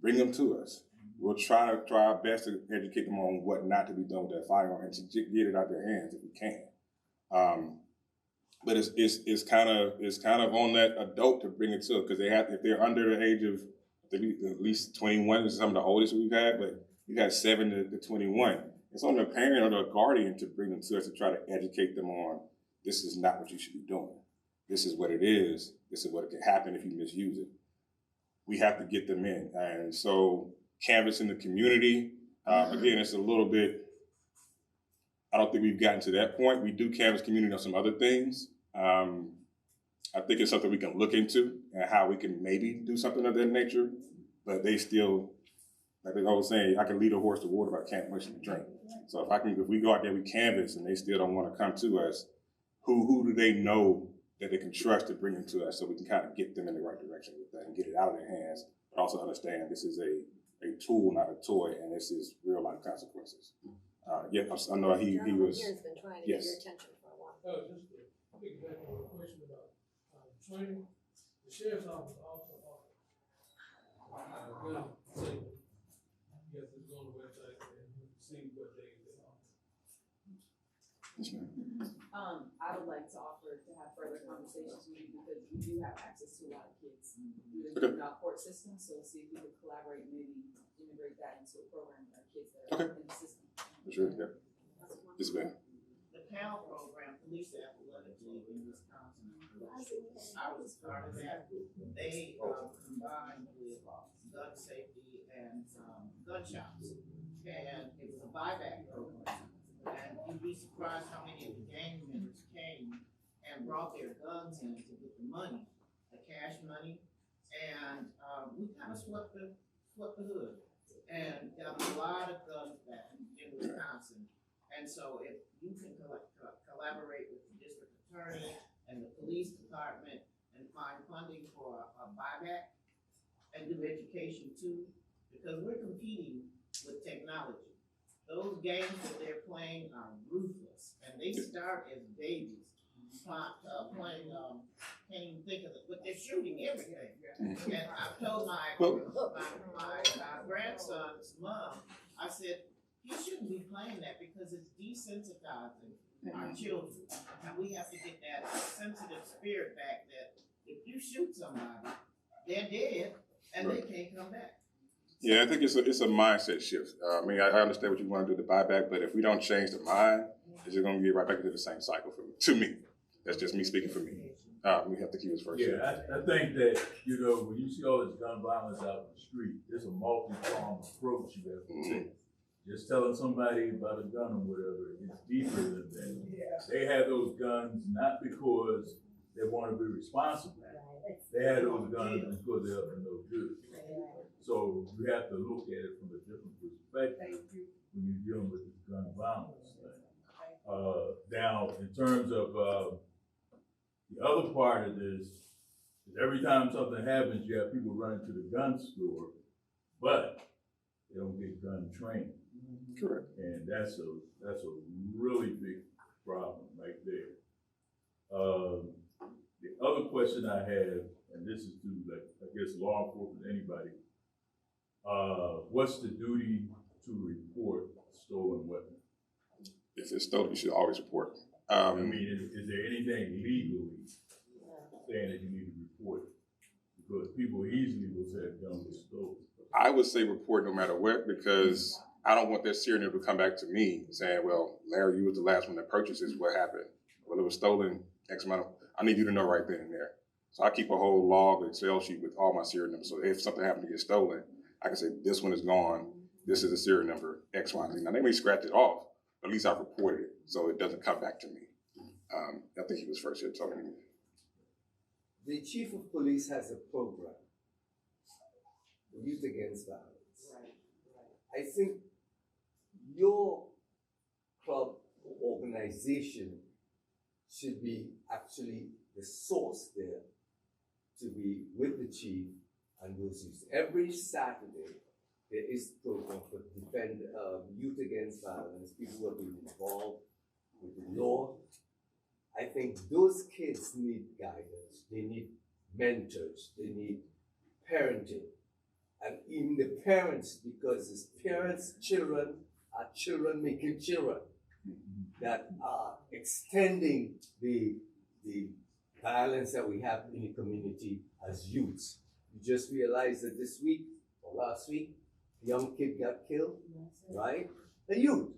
bring them to us. We'll try our best to educate them on what not to be done with that firearm and to get it out of their hands if we can. But it's kind of on that adult to bring it to them, because they have, if they're under the age of at least 21, this is some of the oldest we've had, but we got 7 to 21. It's on the parent or the guardian to bring them to us to try to educate them on, this is not what you should be doing. This is what it is. This is what can happen if you misuse it. We have to get them in. And so canvassing the community, again, it's a little bit, I don't think we've gotten to that point. We do canvass community on some other things. I think it's something we can look into and how we can maybe do something of that nature, but they still, like I was saying, I can lead a horse to water, but I can't push him to drink. So if we go out there, we canvass and they still don't want to come to us, who do they know that they can trust to bring them to us so we can kind of get them in the right direction with that and get it out of their hands, but also understand this is a tool, not a toy, and this is real life consequences. Yeah, I know he was. Here's been trying to yes. get your attention for a while. Just a quick question about training. The sheriff's office also offers gun safety. You have to go on the website and see what they offer. Yes, ma'am. I would like to offer to have further conversations with you because we do have access to a lot of kids through the juvenile court system. So see if we could collaborate, maybe integrate that into a program with our kids that are in the system. For sure, yeah. Yes, ma'am. The PAL program, Police Athletic League in Wisconsin, I was part of that. They combined with gun safety and gun shops. And it was a buyback program. And you'd be surprised how many of the gang members came and brought their guns in to get the money, the cash money. And we kind of swept the hood and got a lot of guns back in Wisconsin. And so if you can collaborate with the district attorney and the police department and find funding for a buyback and do education too, because we're competing with technology. Those games that they're playing are ruthless, and they start as babies playing, can't even think of it, but they're shooting everything. And I've told my grandson's mom, I said, you shouldn't be playing that because it's desensitizing our children. And we have to get that sensitive spirit back that if you shoot somebody, they're dead and they can't come back. Yeah, I think it's a mindset shift. I mean, I understand what you want to do to buyback, but if we don't change the mind, it's just going to get right back into the same cycle to me. That's just me speaking for me. We have to keep this first. Yeah, I think that, when you see all this gun violence out in the street, it's a multi-pronged approach you have to take. Just telling somebody about a gun or whatever, it's deeper than that. They have those guns not because they want to be responsible. They have those guns because they're up to no good. So you have to look at it from a different perspective when you're dealing with this gun violence thing. Now, in terms of the other part of this, is every time something happens, you have people running to the gun store, but they don't get gun training. Correct. And that's a really big problem right there. The other question I have, and this is to, like, I guess, law enforcement, anybody, what's the duty to report stolen weapon? If it's stolen, you should always report. I mean, is there anything legally knows that gun was stolen. I would say report no matter what, because I don't want that serial number to come back to me saying, well, Larry, you was the last one that purchased this. What happened? Well, it was stolen X amount of, I need you to know right then and there. So I keep a whole log, Excel sheet with all my serial numbers. So if something happened to get stolen, I can say, this one is gone. This is the serial number, X, Y, and Z. Now, they may scratch it off, but at least I've reported it so it doesn't come back to me. I think he was first here talking to me. The chief of police has a program, Youth Against Violence. I think your club organization should be actually the source there to be with the chief and those youth. Every Saturday, there is a program for Youth Against Violence, people who have been involved with the law. I think those kids need guidance, they need mentors, they need parenting. And even the parents, because it's parents, children are children making children that are extending the violence that we have in the community as youths. You just realized that this week or last week, a young kid got killed, right? A youth.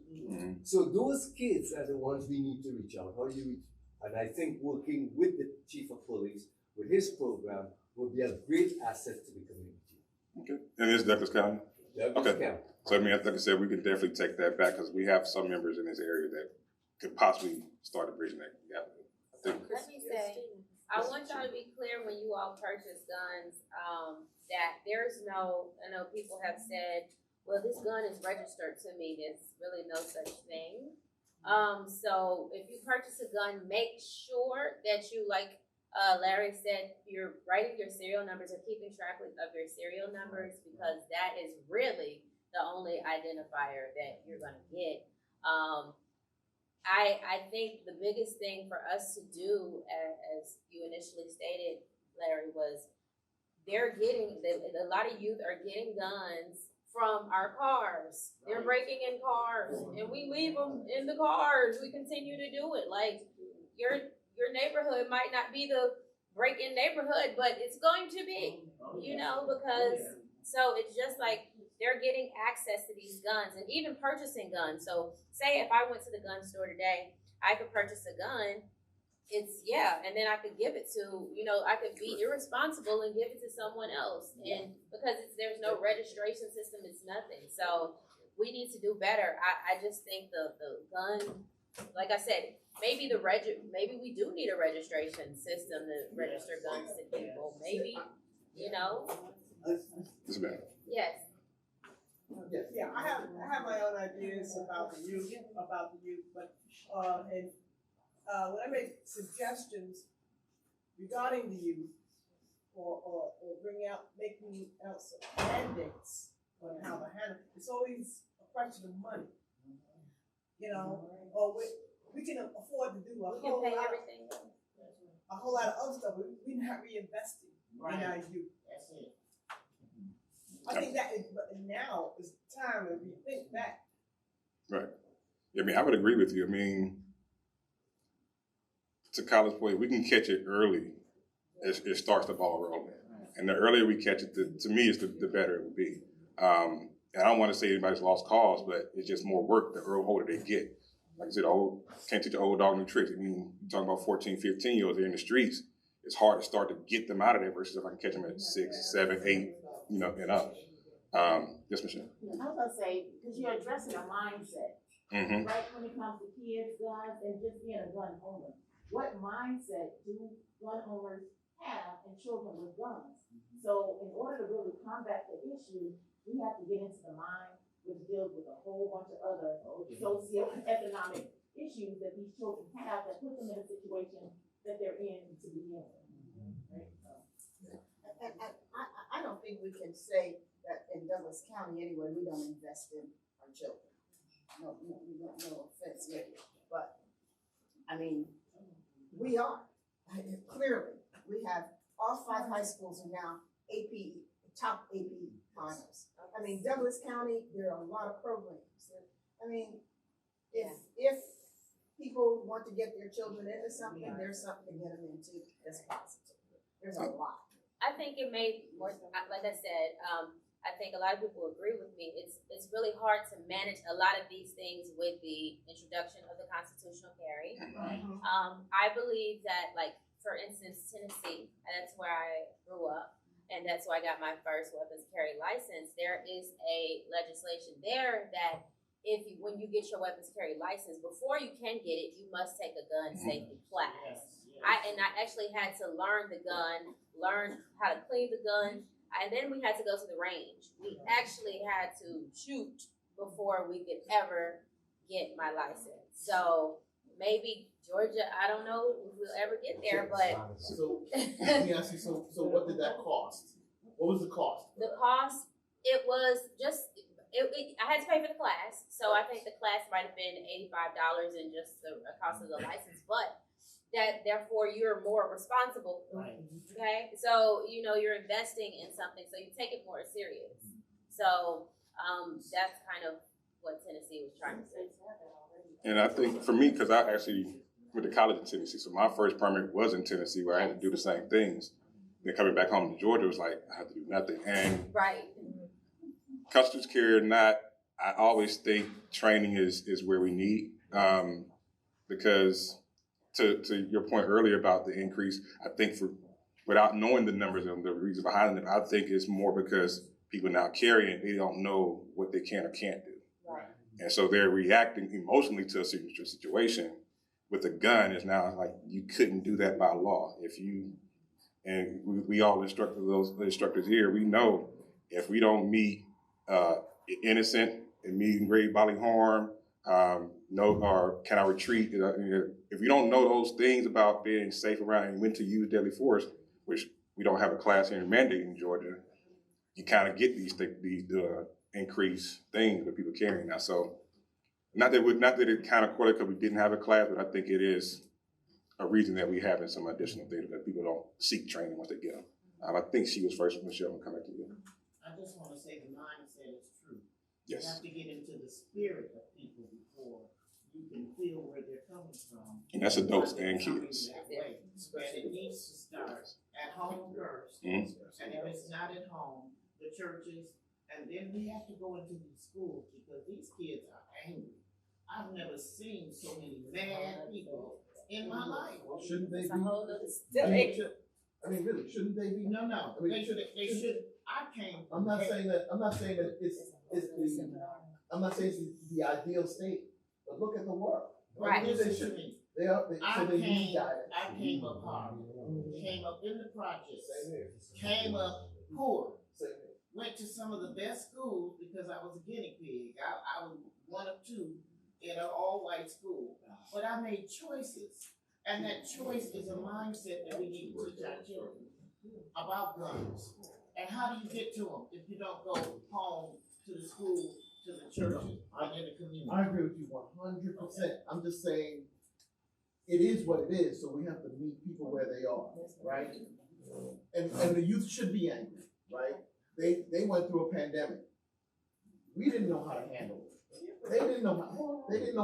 So those kids are the ones we need to reach out. How do you reach? And I think working with the chief of police, with his program, will be a great asset to the community. Okay. And this is Douglas County? Douglas Okay. County. So I mean, like I said, we can definitely take that back because we have some members in this area that could possibly start a bridging that gap. Let me say, I want y'all to be clear when you all purchase guns, that there's no, I know people have said, well, this gun is registered to me. There's really no such thing. So if you purchase a gun, make sure that you, like Larry said, you're writing your serial numbers or keeping track of your serial numbers, because that is really the only identifier that you're going to get. I think the biggest thing for us to do, as you initially stated, Larry, was a lot of youth are getting guns from our cars. They're breaking in cars, and we leave them in the cars. We continue to do it. Like, your neighborhood might not be the break-in neighborhood, but it's going to be, because, so it's just like they're getting access to these guns and even purchasing guns. So say if I went to the gun store today, I could purchase a gun. And then I could give it to, I could be irresponsible and give it to someone else. And because there's no registration system, it's nothing. So we need to do better. I just think the gun, like I said, maybe we do need a registration system to register guns to people. Maybe, Yes. Yeah, I have my own ideas about the youth, but when I make suggestions regarding the youth, or making out some mandates on how to handle it, it's always a question of money. Or we can afford to do a whole lot of other stuff, but we're not reinvesting in our youth. That's it. I think but now is the time to rethink that. Right. I mean, I would agree with you. I mean, to Kyle's point, we can catch it early. It starts the ball rolling. And the earlier we catch it, to me, the better it will be. And I don't want to say anybody's lost cause, but it's just more work the older they get. Like I said, can't teach an old dog new tricks. I mean, you're talking about 14, 15-year-olds, they're in the streets. It's hard to start to get them out of there versus if I can catch them at 6, 7, 8, and up. Yes, Michelle? I was gonna say, because you're addressing a mindset, right, when it comes to kids, guns, and just being a gun owner. What mindset do gun owners have and children with guns? So in order to really combat the issue, we have to get into the mind, which deals with a whole bunch of other socioeconomic issues that these children have that put them in a situation that they're in to begin with. Right? And I don't think we can say that in Douglas County anyway, we don't invest in our children. No offense here, but I mean, we are. Clearly, we have all 5 high schools are now top AP honors. I mean, Douglas County, there are a lot of programs. I mean, if people want to get their children into something, there's something to get them into that's positive. There's a lot. I think it made more, like I said, I think a lot of people agree with me. It's really hard to manage a lot of these things with the introduction of the constitutional carry. I believe that, like, for instance, Tennessee, that's where I grew up, and that's where I got my first weapons carry license. There is a legislation there that when you get your weapons carry license, before you can get it, you must take a gun safety class. I actually had to learn the gun, learn how to clean the gun, and then we had to go to the range. We actually had to shoot before we could ever get my license. So maybe Georgia, I don't know if we'll ever get there, but. So, let me ask you, so what did that cost? What was the cost? The cost, it was just, I had to pay for the class, so I think the class might have been $85 in just the cost of the license, but that therefore you're more responsible. Right. Okay, so you're investing in something, so you take it more serious. So that's kind of what Tennessee was trying to say. And I think for me, because I actually went to college in Tennessee, so my first permit was in Tennessee, where I had to do the same things. Then coming back home to Georgia was like I had to do nothing. And right. Customs carry or not, I always think training is where we need, because to your point earlier about the increase, I think without knowing the numbers and the reason behind them, I think it's more because people now carrying, they don't know what they can or can't do. Right. And so they're reacting emotionally to a situation. With a gun, is now like you couldn't do that by law. And we all those instructors here, we know if we don't meet innocent and meeting grave bodily harm, or can I retreat? If you don't know those things about being safe around and when to use deadly force, which we don't have a class here in mandate in Georgia, you kind of get these increased things that people carrying now. So not that it kind of correlates because we didn't have a class, but I think it is a reason that we having some additional things that people don't seek training once they get them. I think she was first, Michelle. I'll come back to you. I just want to say the mindset is true. Yes. You have to get into the spirit of people before you can feel where they're coming from. And that's adults and kids. And it needs to start at home first. Mm-hmm. And if it's not at home, the churches, and then we have to go into these schools because these kids are angry. I've never seen so many mad people in my life. Well, shouldn't they be? I mean, really, shouldn't they be? No, I mean, they should. I'm not saying that I'm not saying it's the ideal state, but look at the world. Right. Listen to me. They need guidance. I came up hard, came up in the projects, came up poor, went to some of the best schools because I was a guinea pig. I was one of two in an all-white school, but I made choices, and that choice is a mindset that we need to teach our children about guns. And how do you get to them if you don't go home, to the school, to the churches, and in the community? I agree with you 100%. I'm just saying it is what it is, so we have to meet people where they are, right? And the youth should be angry, right? They went through a pandemic. We didn't know how to handle it. They didn't know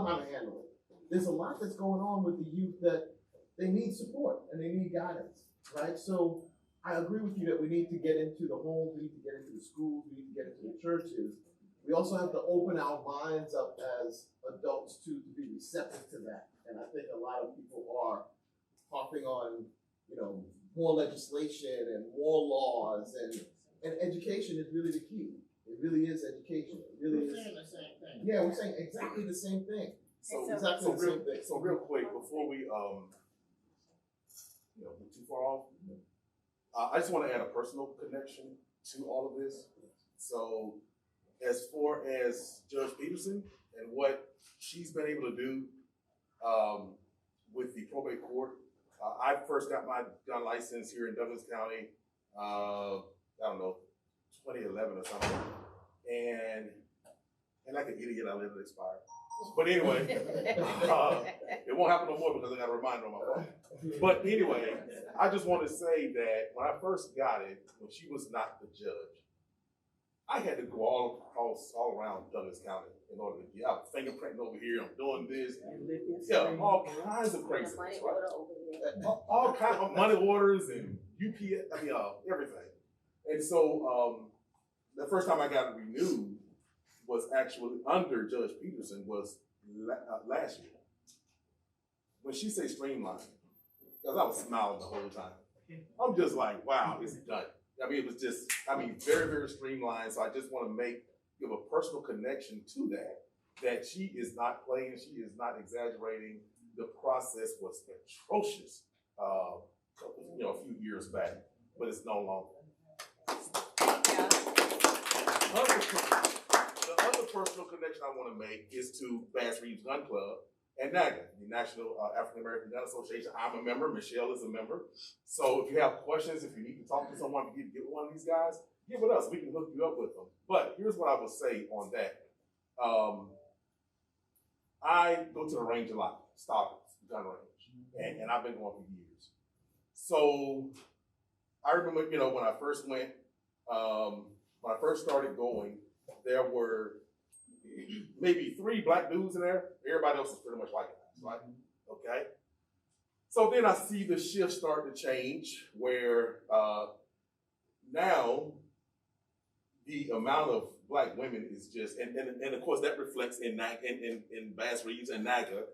how to handle it. There's a lot that's going on with the youth that they need support and they need guidance, right? So I agree with you that we need to get into the homes, we need to get into the schools, we need to get into the churches. We also have to open our minds up as adults to be receptive to that. And I think a lot of people are harping on, more legislation and more laws, and education is really the key. It really is education. It really We're is. saying the same thing. Yeah, we're saying exactly the same thing. So real quick, before we get too far off, I just want to add a personal connection to all of this. So as far as Judge Peterson and what she's been able to do with the probate court, I first got my gun license here in Douglas County, 2011 or something. And like an idiot, I let it expire. But anyway, it won't happen no more because I got a reminder on my phone. But anyway, I just want to say that when I first got it, when she was not the judge, I had to go all around Douglas County in order to get out fingerprinting over here. I'm doing this. Yeah, all kinds of craziness, right? All kinds of money orders and UPS, I mean, everything. And so the first time I got it renewed was actually under Judge Peterson was last year. When she said streamline, because I was smiling the whole time. I'm just like, wow, it's done. I mean, it was just, very, very streamlined. So I just want to give a personal connection to that she is not playing, she is not exaggerating. The process was atrocious, a few years back, but it's no longer. The other personal connection I want to make is to Bass Reeves Gun Club and NAGA, the National African American Gun Association. I'm a member, Michelle is a member. So if you have questions, if you need to talk to someone, if you need to get with one of these guys, get with us. We can hook you up with them. But here's what I will say on that. I go to the range a lot, Stockton's gun range, and I've been going for years. So I remember, when I first went, when I first started going, there were maybe 3 black dudes in there. Everybody else is pretty much white guys, right? Okay. So then I see the shift start to change where now the amount of black women is just, and of course that reflects in Bass Reeves and NAGA,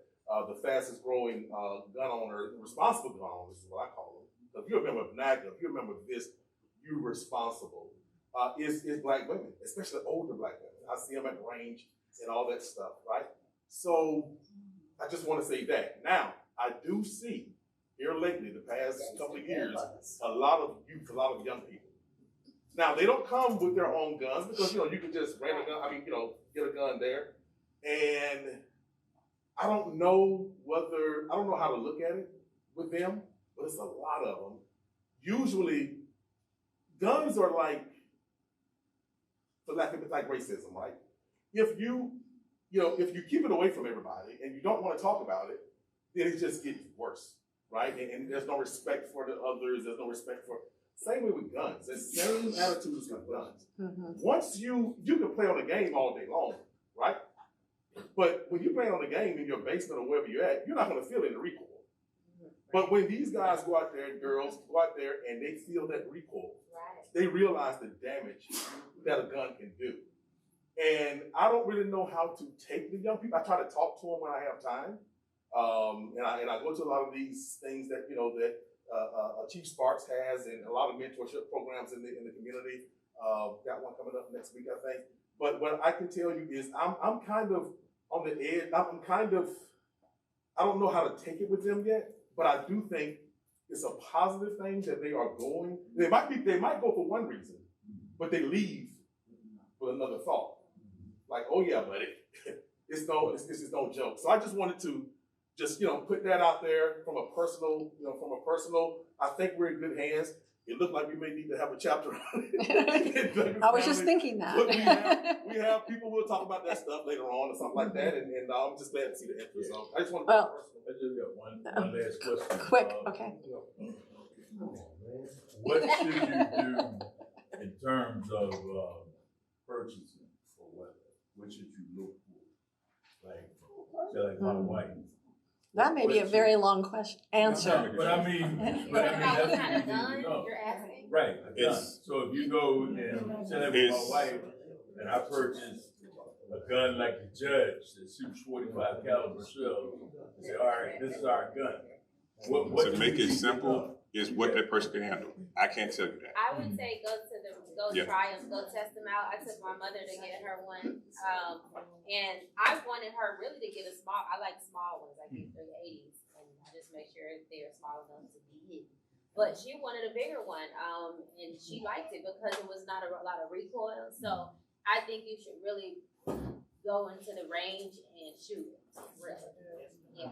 the fastest growing gun owner, responsible gun owners is what I call them. So if you're a member of NAGA, if you're a member of this, you're responsible, is black women, especially older black women. I see them at range and all that stuff, right? So I just want to say that. Now, I do see here lately, the past couple of years, a lot of youth, a lot of young people. Now, they don't come with their own guns because, you can just rent a gun, get a gun there. And I don't know how to look at it with them, but it's a lot of them. Usually, guns are like racism, right? If you keep it away from everybody and you don't want to talk about it, then it just gets worse, right? And there's no respect for the others. There's no respect for. Same way with guns. The same attitudes with guns. Mm-hmm. Once you can play on a game all day long, right? But when you're playing on a game in your basement or wherever you're at, you're not going to feel any recoil. But when these guys go out there and girls go out there and they feel that recoil, they realize the damage that a gun can do. And I don't really know how to take the young people. I try to talk to them when I have time. And I go to a lot of these things that, Chief Sparks has and a lot of mentorship programs in the community. Got one coming up next week, I think. But what I can tell you is I'm kind of on the edge. I don't know how to take it with them yet, but I do think it's a positive thing that they are going. They might go for one reason, but they leave with another thought. Like, oh yeah, buddy, this is no joke. So I just wanted to put that out there from a personal, I think we're in good hands. It looked like we may need to have a chapter on it. I was just thinking that. But we have people who will talk about that stuff later on or something like that, and I'm just glad to see the interest. So I just want to I just got one last question. Quick, okay. What should you do in terms of purchasing or what? What should you look for? Like my wife. That may be a very long answer. But I mean, that's what you need to know. You're asking. Right, a gun. So if you go and sit with my wife and I purchase a gun like the judge that shoots 45 caliber shells and say, all right, this is our gun. What to make it simple is what that person can handle. I can't tell you that. I would say try them, go test them out. I took my mother to get her one, and I wanted her really to get a small. I like small ones. I get 380s, and just make sure they're small enough to be hidden. But she wanted a bigger one, and she liked it because it was not a lot of recoil. So I think you should really go into the range and shoot it. Really. Yeah.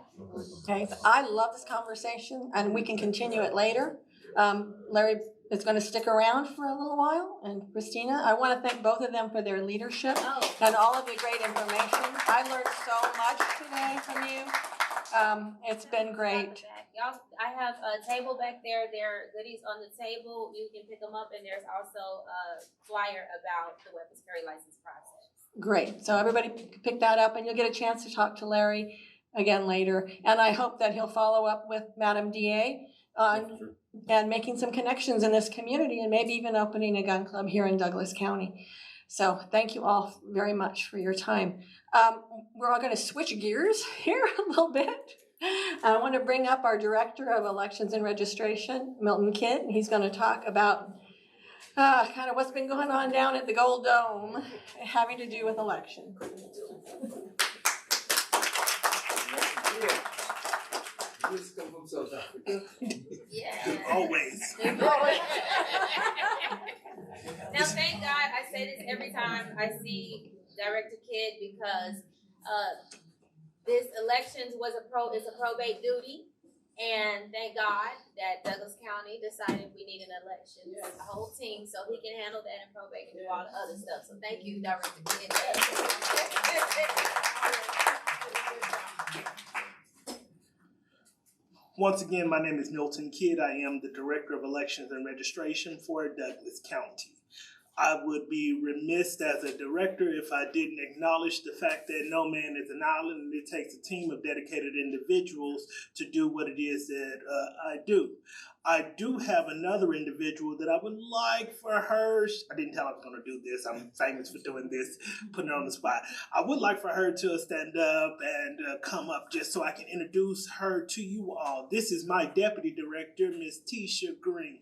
Okay, I love this conversation, and we can continue it later. Larry is going to stick around for a little while, and Christina, I want to thank both of them for their leadership and all of the great information. I learned so much today from you, It's been great. Y'all, I have a table back there. There are goodies on the table. You can pick them up, and there's also a flyer about the weapons carry license process. Great. So everybody pick that up, and you'll get a chance to talk to Larry again later. And I hope that he'll follow up with Madam DA on and making some connections in this community, and maybe even opening a gun club here in Douglas County. So thank you all very much for your time. We're all going to switch gears here a little bit. I want to bring up our Director of Elections and Registration, Milton Kidd, and he's going to talk about kind of what's been going on down at the Gold Dome having to do with elections. Just come from South Africa. Yeah. Always. Now, thank God, I say this every time I see Director Kidd, because this elections is a probate duty, and thank God that Douglas County decided we need an election, a whole team, so he can handle that in probate and do all the other stuff. So thank you, Director Kidd. Once again, my name is Milton Kidd. I am the Director of Elections and Registration for Douglas County. I would be remiss as a director if I didn't acknowledge the fact that no man is an island, and it takes a team of dedicated individuals to do what it is that I do. I do have another individual that I would like for her, I didn't tell her I was going to do this, I'm famous for doing this, putting her on the spot. I would like for her to stand up and come up just so I can introduce her to you all. This is my Deputy Director, Ms. Tisha Green.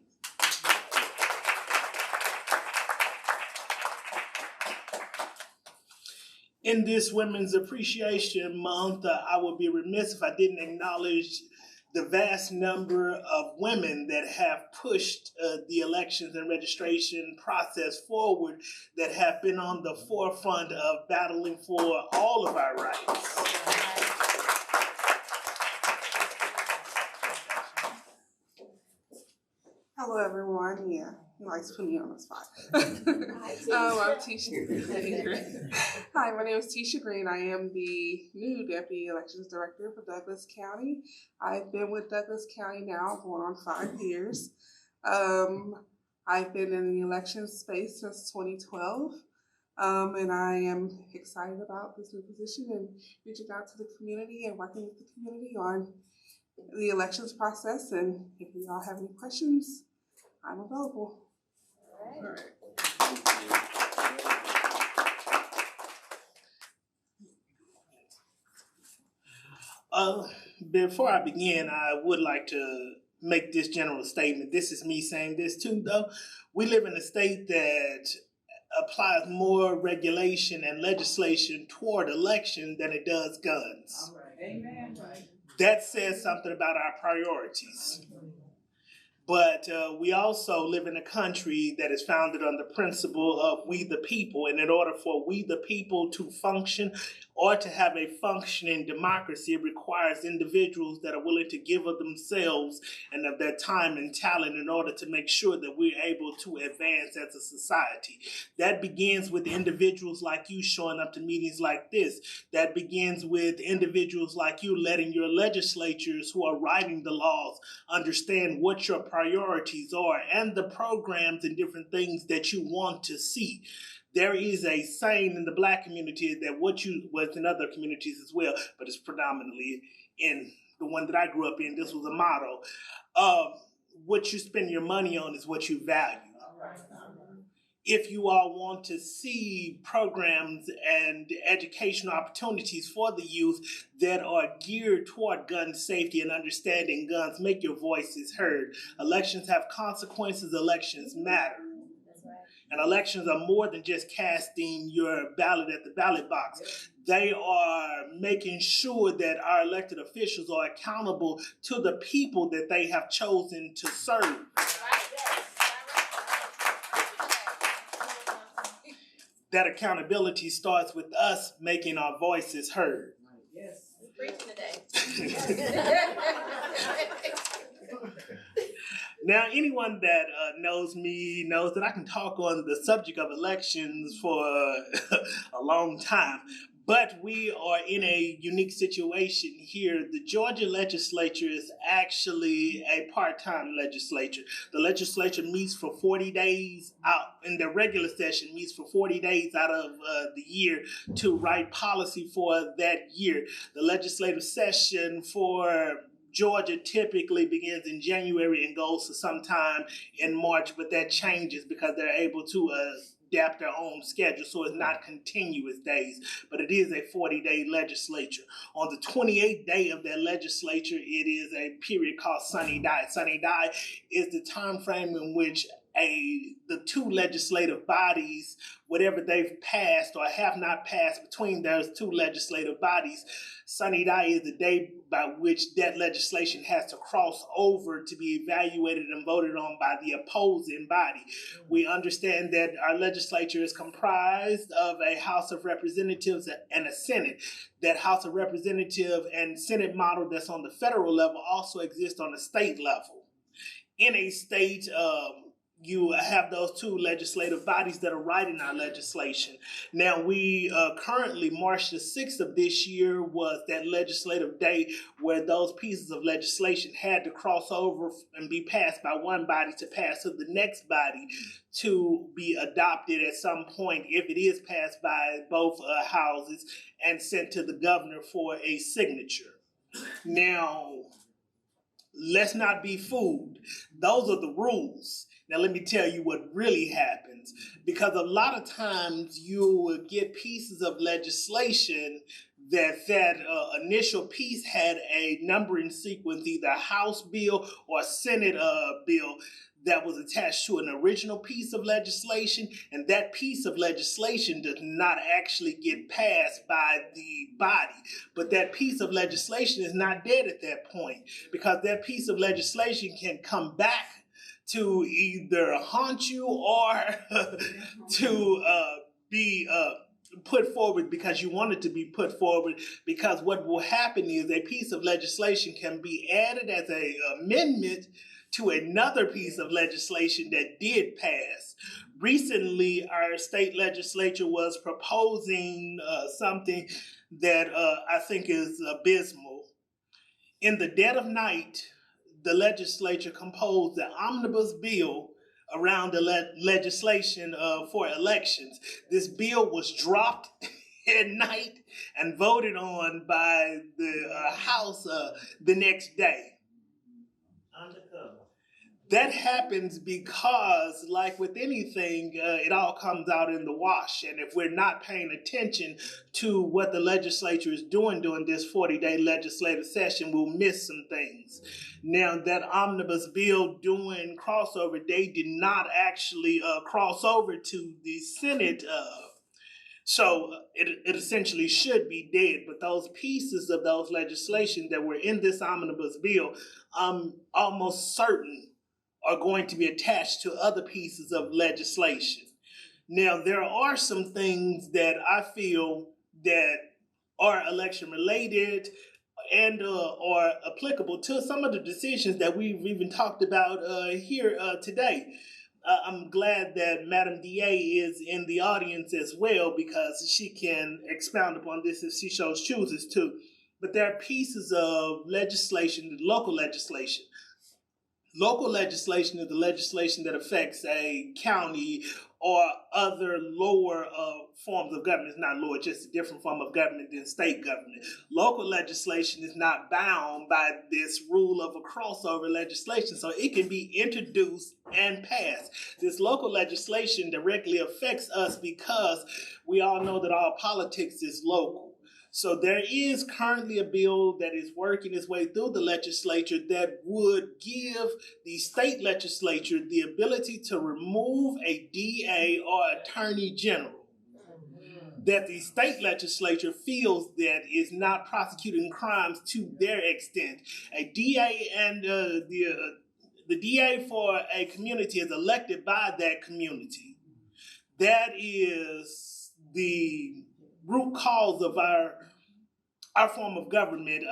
In this Women's Appreciation Month, I would be remiss if I didn't acknowledge the vast number of women that have pushed the elections and registration process forward, that have been on the forefront of battling for all of our rights. Hello, everyone. Yeah, he likes putting me on the spot. I'm Tisha. Hi, my name is Tisha Green. I am the new Deputy Elections Director for Douglas County. I've been with Douglas County now going on 5 years. I've been in the elections space since 2012. And I am excited about this new position and reaching out to the community and working with the community on the elections process. And if you all have any questions, I'm available. All right. Before I begin, I would like to make this general statement. This is me saying this too, though. We live in a state that applies more regulation and legislation toward election than it does guns. All right. Amen. Right. That says something about our priorities. But we also live in a country that is founded on the principle of we the people. And in order for we the people to function or to have a functioning democracy, it requires individuals that are willing to give of themselves and of their time and talent in order to make sure that we're able to advance as a society. That begins with individuals like you showing up to meetings like this. That begins with individuals like you letting your legislatures who are writing the laws understand what your priorities are and the programs and different things that you want to see. There is a saying in the Black community that what's in other communities as well, but it's predominantly in the one that I grew up in. This was a motto. What you spend your money on is what you value. If you all want to see programs and educational opportunities for the youth that are geared toward gun safety and understanding guns, make your voices heard. Elections have consequences. Elections matter. And elections are more than just casting your ballot at the ballot box. They are making sure that our elected officials are accountable to the people that they have chosen to serve. That accountability starts with us making our voices heard. Yes. We're preaching today. Now, anyone that knows me knows that I can talk on the subject of elections for a long time. But we are in a unique situation here. The Georgia legislature is actually a part-time legislature. The legislature meets for 40 days out, in the regular session meets for 40 days out of the year to write policy for that year. The legislative session for Georgia typically begins in January and goes to sometime in March, but that changes because they're able to adapt their own schedule, so it's not continuous days, but it is a 40-day legislature. On the 28th day of that legislature, it is a period called Sunny Die. Sunny Die is the time frame in which the two legislative bodies, whatever they've passed or have not passed between those two legislative bodies, Sunny Die is the day by which that legislation has to cross over to be evaluated and voted on by the opposing body. We understand that our legislature is comprised of a House of Representatives and a Senate. That House of Representative and Senate model that's on the federal level also exists on the state level. In a state, you have those two legislative bodies that are writing our legislation. Now, we currently, March the 6th of this year was that legislative day where those pieces of legislation had to cross over and be passed by one body to pass to the next body to be adopted at some point if it is passed by both houses and sent to the governor for a signature. Now, let's not be fooled. Those are the rules. Now, let me tell you what really happens, because a lot of times you will get pieces of legislation that initial piece had a numbering sequence, either a House bill or a Senate bill that was attached to an original piece of legislation, and that piece of legislation does not actually get passed by the body. But that piece of legislation is not dead at that point, because that piece of legislation can come back to either haunt you or to be put forward because you want it to be put forward, because what will happen is a piece of legislation can be added as an amendment to another piece of legislation that did pass. Recently, our state legislature was proposing something that I think is abysmal. In the dead of night, the legislature composed the omnibus bill around the legislation for elections. This bill was dropped at night and voted on by the House the next day. Undercover. That happens because, like with anything, it all comes out in the wash. And if we're not paying attention to what the legislature is doing during this 40-day legislative session, we'll miss some things. Now, that omnibus bill doing crossover, they did not actually cross over to the Senate. So it essentially should be dead. But those pieces of those legislation that were in this omnibus bill, I'm almost certain are going to be attached to other pieces of legislation. Now, there are some things that I feel that are election related and are applicable to some of the decisions that we've even talked about here today. I'm glad that Madam DA is in the audience as well, because she can expound upon this if she chooses to. But there are pieces of legislation, local legislation. Local legislation is the legislation that affects a county or other lower forms of government. It's not lower, just a different form of government than state government. Local legislation is not bound by this rule of a crossover legislation, so it can be introduced and passed. This local legislation directly affects us because we all know that all politics is local. So there is currently a bill that is working its way through the legislature that would give the state legislature the ability to remove a DA or attorney general that the state legislature feels that is not prosecuting crimes to their extent. A DA and the DA for a community is elected by that community. That is the root cause of our form of government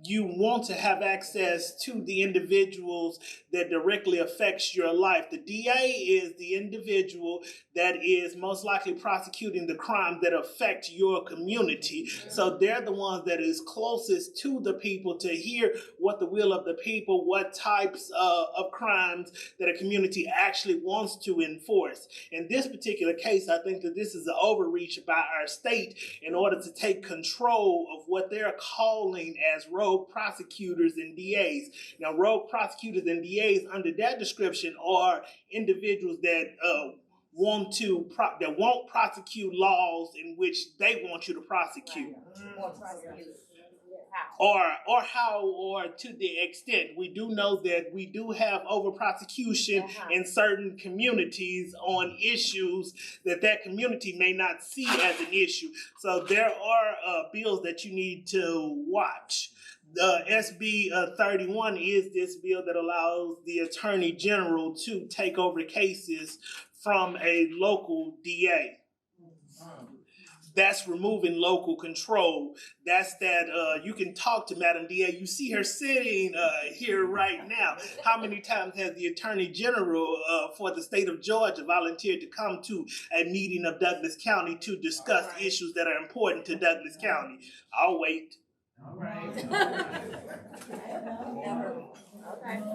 you want to have access to the individuals that directly affects your life. The DA is the individual that is most likely prosecuting the crimes that affect your community. So they're the ones that is closest to the people to hear what the will of the people, what types of crimes that a community actually wants to enforce. In this particular case, I think that this is an overreach by our state in order to take control of what they're calling as rogue prosecutors and DAs. Now, rogue prosecutors and DAs, under that description, are individuals that won't prosecute laws in which they want you to prosecute. Or to the extent. We do know that we do have over prosecution in certain communities on issues that community may not see as an issue. So there are bills that you need to watch. SB 31 is this bill that allows the Attorney General to take over cases from a local DA. That's removing local control. That's that you can talk to Madam DA. You see her sitting here right now. How many times has the Attorney General for the state of Georgia volunteered to come to a meeting of Douglas County to discuss issues that are important to Douglas County? I'll wait. All right.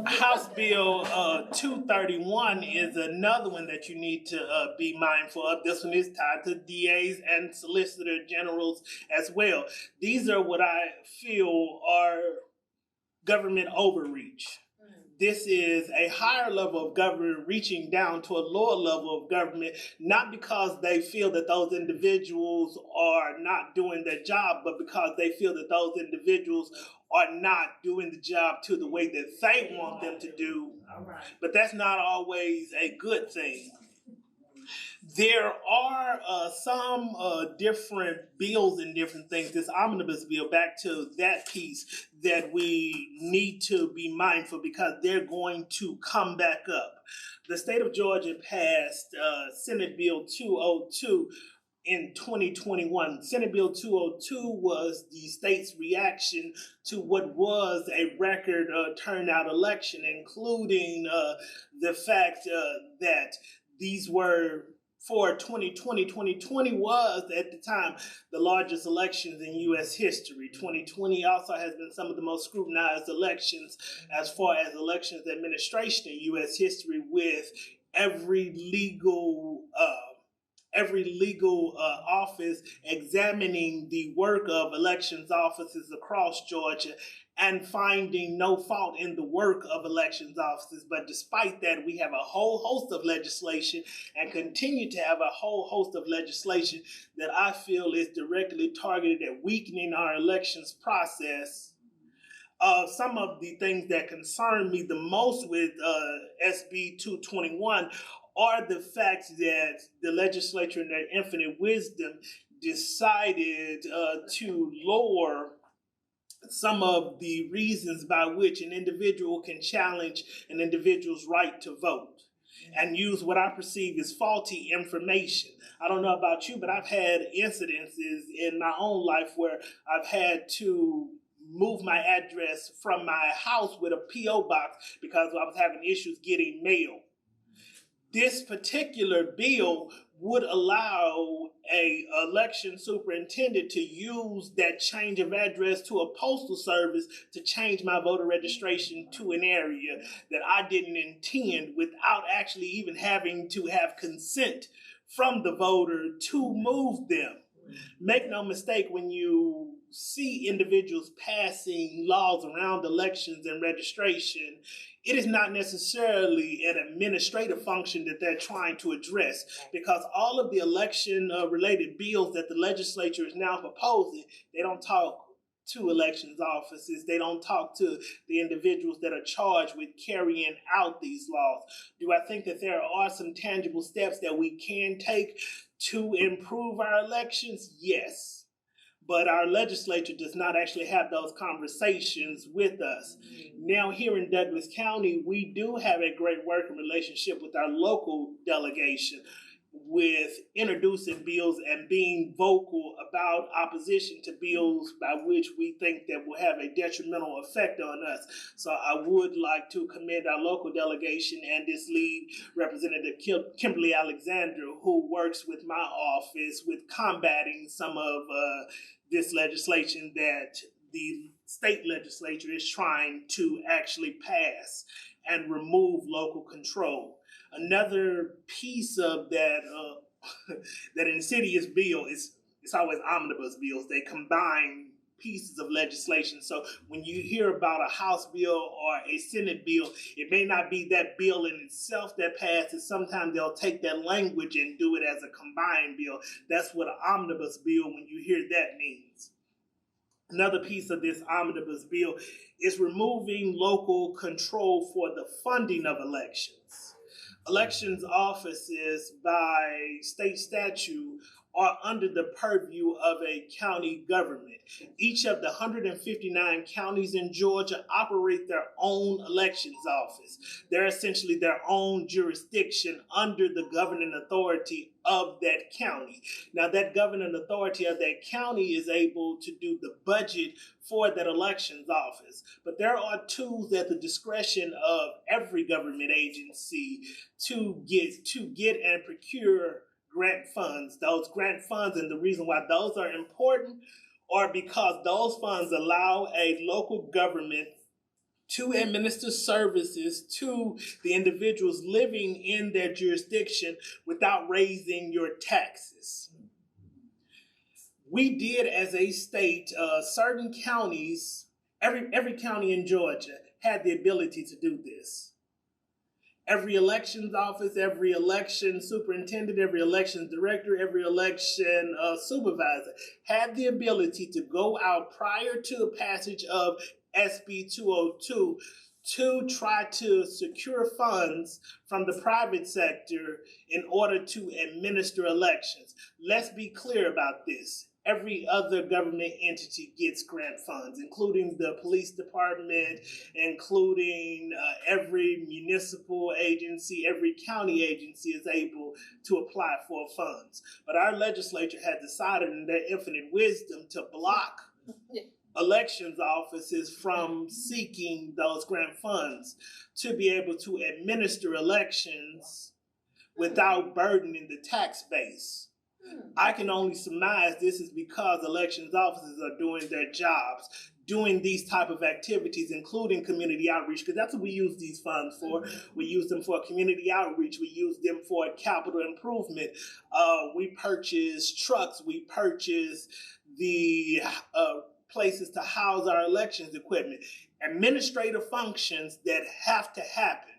House Bill 231 is another one that you need to be mindful of. This one is tied to DAs and Solicitor Generals as well. These are what I feel are government overreach. This is a higher level of government reaching down to a lower level of government, not because they feel that those individuals are not doing their job, but because they feel that those individuals are not doing the job to the way that they want them to do. But that's not always a good thing. There are some different bills and different things, this omnibus bill, back to that piece, that we need to be mindful because they're going to come back up. The state of Georgia passed Senate Bill 202 in 2021. Senate Bill 202 was the state's reaction to what was a record turnout election, including the fact that these were for 2020. 2020 was, at the time, the largest elections in U.S. history. 2020 also has been some of the most scrutinized elections as far as elections administration in U.S. history, with every legal office examining the work of elections offices across Georgia and finding no fault in the work of elections officers. But despite that, we have a whole host of legislation and continue to have a whole host of legislation that I feel is directly targeted at weakening our elections process. Some of the things that concern me the most with SB 221 are the fact that the legislature in their infinite wisdom decided to lower some of the reasons by which an individual can challenge an individual's right to vote and use what I perceive as faulty information. I don't know about you, but I've had incidences in my own life where I've had to move my address from my house with a P.O. box because I was having issues getting mail. This particular bill would allow a election superintendent to use that change of address to a postal service to change my voter registration to an area that I didn't intend, without actually even having to have consent from the voter to move them. Make no mistake, when you see individuals passing laws around elections and registration, it is not necessarily an administrative function that they're trying to address, because all of the election related bills that the legislature is now proposing, they don't talk to elections offices. They don't talk to the individuals that are charged with carrying out these laws. Do I think that there are some tangible steps that we can take to improve our elections? Yes. But our legislature does not actually have those conversations with us. Now, here in Douglas County, we do have a great working relationship with our local delegation. with introducing bills and being vocal about opposition to bills by which we think that will have a detrimental effect on us. So I would like to commend our local delegation and this lead, Representative Kimberly Alexander, who works with my office with combating some of this legislation that the state legislature is trying to actually pass and remove local control. Another piece of that that insidious bill is, it's always omnibus bills. They combine pieces of legislation. So when you hear about a House bill or a Senate bill, it may not be that bill in itself that passes. Sometimes they'll take that language and do it as a combined bill. That's what an omnibus bill, when you hear that, means. Another piece of this omnibus bill is removing local control for the funding of elections. Elections offices by state statute are under the purview of a county government. Each of the 159 counties in Georgia operate their own elections office. They're essentially their own jurisdiction under the governing authority of that county. Now, that governing authority of that county is able to do the budget for that elections office. But there are tools at the discretion of every government agency to get and procure grant funds. Those grant funds, and the reason why those are important are because those funds allow a local government to administer services to the individuals living in their jurisdiction without raising your taxes. We did, as a state, certain counties, every county in Georgia had the ability to do this. Every elections office, every election superintendent, every election director, every election supervisor had the ability to go out prior to the passage of SB 202 to try to secure funds from the private sector in order to administer elections. Let's be clear about this. Every other government entity gets grant funds, including the police department, including every municipal agency, every county agency is able to apply for funds. But our legislature had decided in their infinite wisdom to block elections offices from seeking those grant funds to be able to administer elections without burdening the tax base. I can only surmise this is because elections officers are doing their jobs, doing these type of activities, including community outreach, because that's what we use these funds for. We use them for community outreach. We use them for capital improvement. We purchase trucks. We purchase the places to house our elections equipment. Administrative functions that have to happen.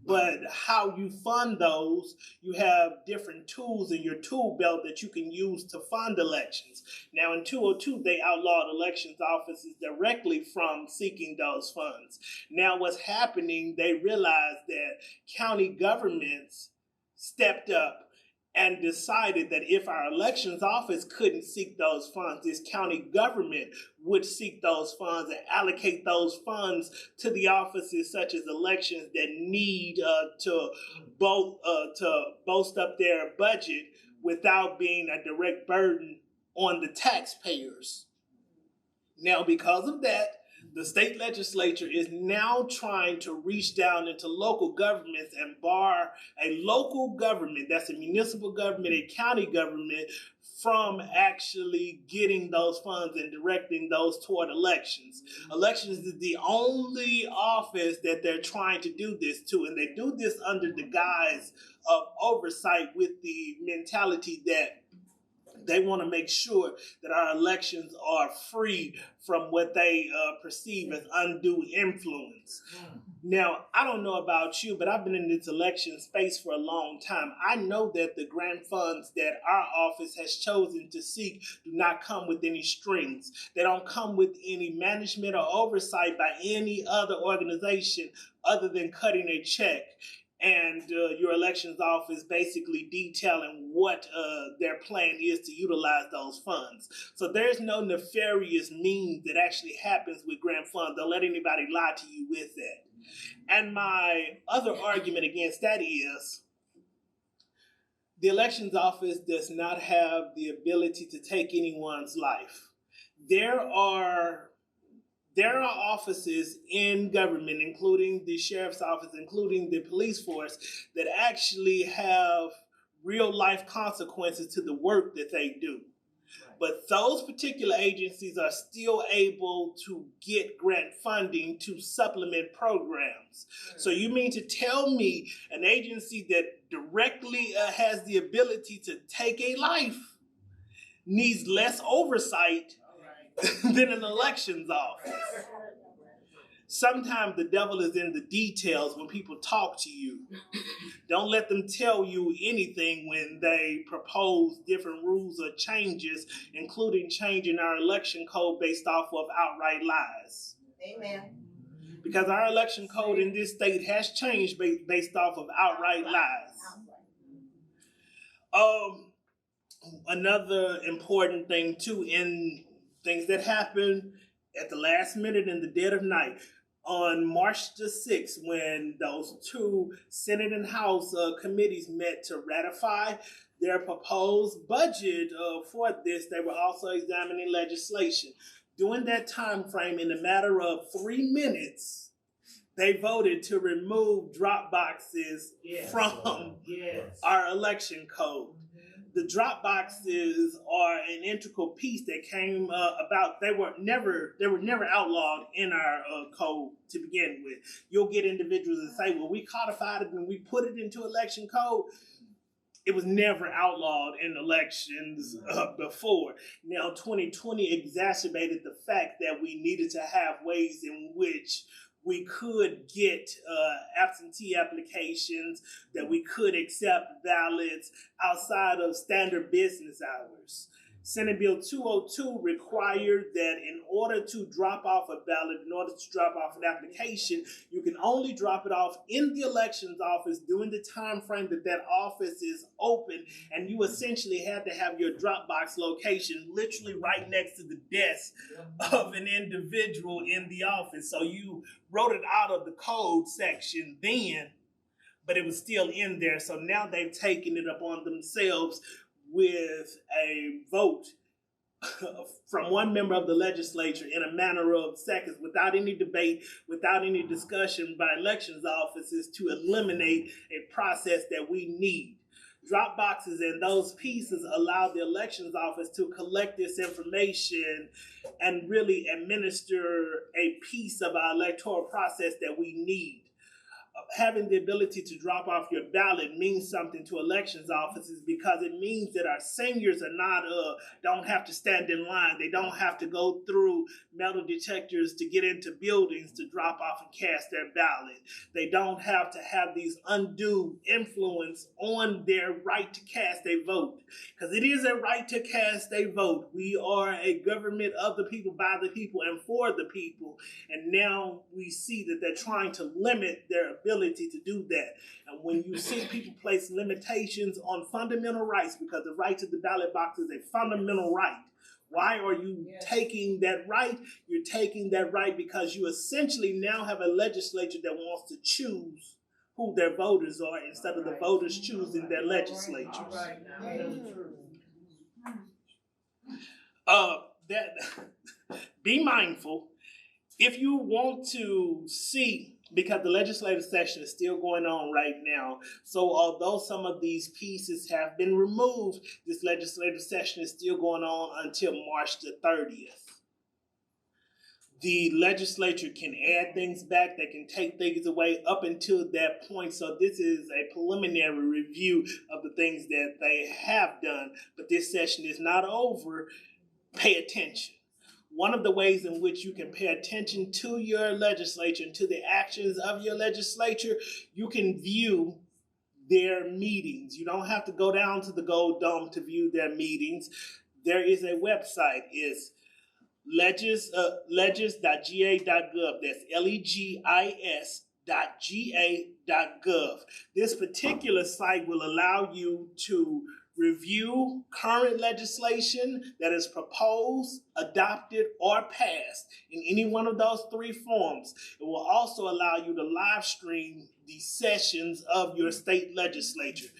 But how you fund those, you have different tools in your tool belt that you can use to fund elections. Now in 202, they outlawed elections offices directly from seeking those funds. Now what's happening, they realized that county governments stepped up and decided that if our elections office couldn't seek those funds, this county government would seek those funds and allocate those funds to the offices such as elections that need to bolster up their budget without being a direct burden on the taxpayers. Now, because of that, the state legislature is now trying to reach down into local governments and bar a local government, that's a municipal government, a county government, from actually getting those funds and directing those toward elections. Elections is the only office that they're trying to do this to, and they do this under the guise of oversight with the mentality that they want to make sure that our elections are free from what they perceive as undue influence. Now, I don't know about you, but I've been in this election space for a long time. I know that the grant funds that our office has chosen to seek do not come with any strings. They don't come with any management or oversight by any other organization other than cutting a check and your elections office basically detailing what their plan is to utilize those funds. So there's no nefarious means that actually happens with grant funds. Don't let anybody lie to you with that. And my other argument against that is the elections office does not have the ability to take anyone's life. There are offices in government, including the sheriff's office, including the police force, that actually have real life consequences to the work that they do. But those particular agencies are still able to get grant funding to supplement programs. So you mean to tell me an agency that directly has the ability to take a life needs less oversight than an elections office? Sometimes the devil is in the details when people talk to you. Don't let them tell you anything when they propose different rules or changes, including changing our election code based off of outright lies. Amen. Because our election code in this state has changed based off of outright lies. Another important thing too, in things that happen at the last minute in the dead of night. On March the 6th, when those two Senate and House committees met to ratify their proposed budget for this, they were also examining legislation. During that time frame, in a matter of 3 minutes, they voted to remove drop boxes from our election code. The drop boxes are an integral piece that came about. They were never outlawed in our code to begin with. You'll get individuals that say, well, we codified it and we put it into election code. It was never outlawed in elections before. Now, 2020 exacerbated the fact that we needed to have ways in which we could get absentee applications, that we could accept ballots outside of standard business hours. Senate Bill 202 required that in order to drop off a ballot, in order to drop off an application, you can only drop it off in the elections office during the time frame that office is open, and you essentially had to have your drop box location literally right next to the desk of an individual in the office. So you wrote it out of the code section then, but it was still in there. So now they've taken it upon themselves with a vote from one member of the legislature in a matter of seconds, without any debate, without any discussion by elections offices, to eliminate a process that we need. Drop boxes and those pieces allow the elections office to collect this information and really administer a piece of our electoral process that we need. Having the ability to drop off your ballot means something to elections offices, because it means that our seniors are not don't have to stand in line. They don't have to go through metal detectors to get into buildings to drop off and cast their ballot. They don't have to have these undue influence on their right to cast a vote, because it is a right to cast a vote. We are a government of the people, by the people, and for the people. And now we see that they're trying to limit their ability to do that. And when you see people place limitations on fundamental rights, because the right to the ballot box is a fundamental right, why are you taking that right? You're taking that right because you essentially now have a legislature that wants to choose who their voters are instead of the voters choosing their legislatures. Be mindful. If you want to see, because the legislative session is still going on right now, so although some of these pieces have been removed, this legislative session is still going on until March the 30th. The legislature can add things back, they can take things away up until that point. So this is a preliminary review of the things that they have done, but this session is not over. Pay attention. One of the ways in which you can pay attention to your legislature and to the actions of your legislature, you can view their meetings. You don't have to go down to the Gold Dome to view their meetings. There is a website. It's legis.ga.gov. That's legis.ga.gov. This particular site will allow you to review current legislation that is proposed, adopted, or passed in any one of those three forms. It will also allow you to live stream the sessions of your state legislature.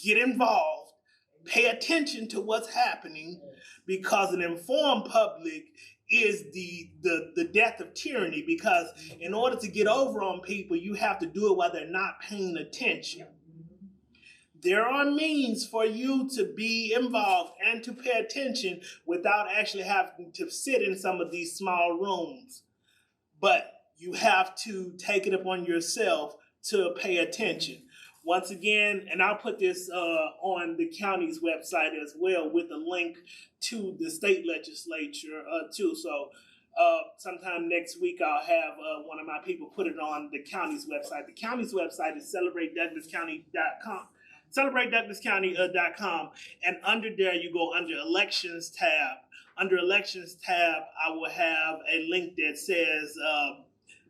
Get involved. pay attention to what's happening, because an informed public is the death of tyranny, because in order to get over on people, you have to do it while they're not paying attention. There are means for you to be involved and to pay attention without actually having to sit in some of these small rooms. But you have to take it upon yourself to pay attention. Once again, and I'll put this on the county's website as well with a link to the state legislature too. So sometime next week I'll have one of my people put it on the county's website. The county's website is celebratedouglascounty.com. celebratedouglascounty.com, and under there you go under elections tab. Under elections tab, I will have a link that says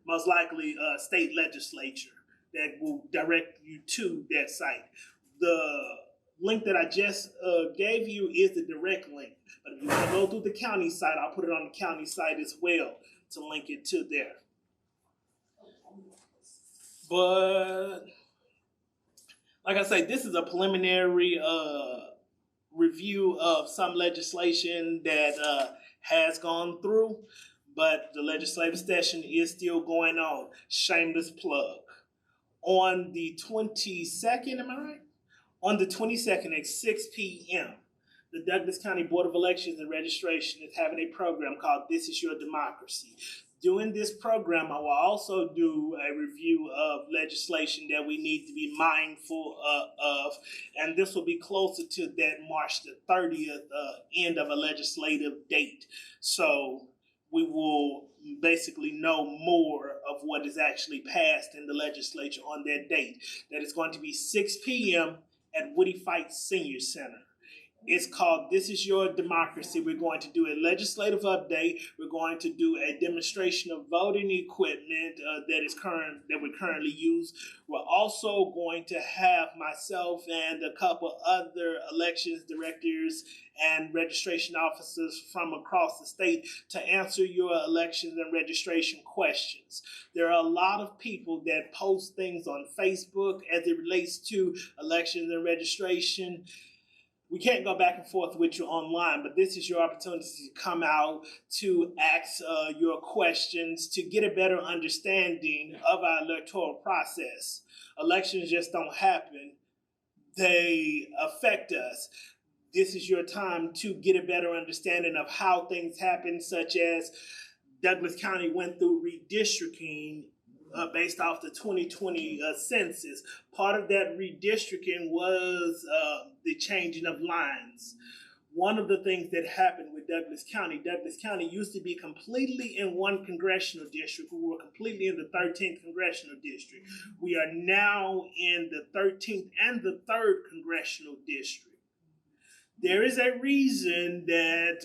most likely state legislature that will direct you to that site. The link that I just gave you is the direct link, but if you want to go through the county site, I'll put it on the county site as well to link it to there. But like I say, this is a preliminary review of some legislation that has gone through, but the legislative session is still going on. Shameless plug. On the 22nd, am I right? On the 22nd at 6 p.m., the Douglas County Board of Elections and Registration is having a program called This Is Your Democracy. During this program, I will also do a review of legislation that we need to be mindful of, and this will be closer to that March the 30th end of a legislative date. So we will basically know more of what is actually passed in the legislature on that date. That is going to be 6 p.m. at Woody Fight Senior Center. It's called This Is Your Democracy. We're going to do a legislative update. We're going to do a demonstration of voting equipment that we currently use. We're also going to have myself and a couple other elections directors and registration officers from across the state to answer your elections and registration questions. There are a lot of people that post things on Facebook as it relates to elections and registration. We can't go back and forth with you online, but this is your opportunity to come out to ask your questions, to get a better understanding of our electoral process. Elections just don't happen. They affect us. This is your time to get a better understanding of how things happen, such as Douglas County went through redistricting based off the 2020 census. Part of that redistricting was the changing of lines. One of the things that happened with Douglas County used to be completely in one congressional district. We were completely in the 13th congressional district. We are now in the 13th and the 3rd congressional district. There is a reason that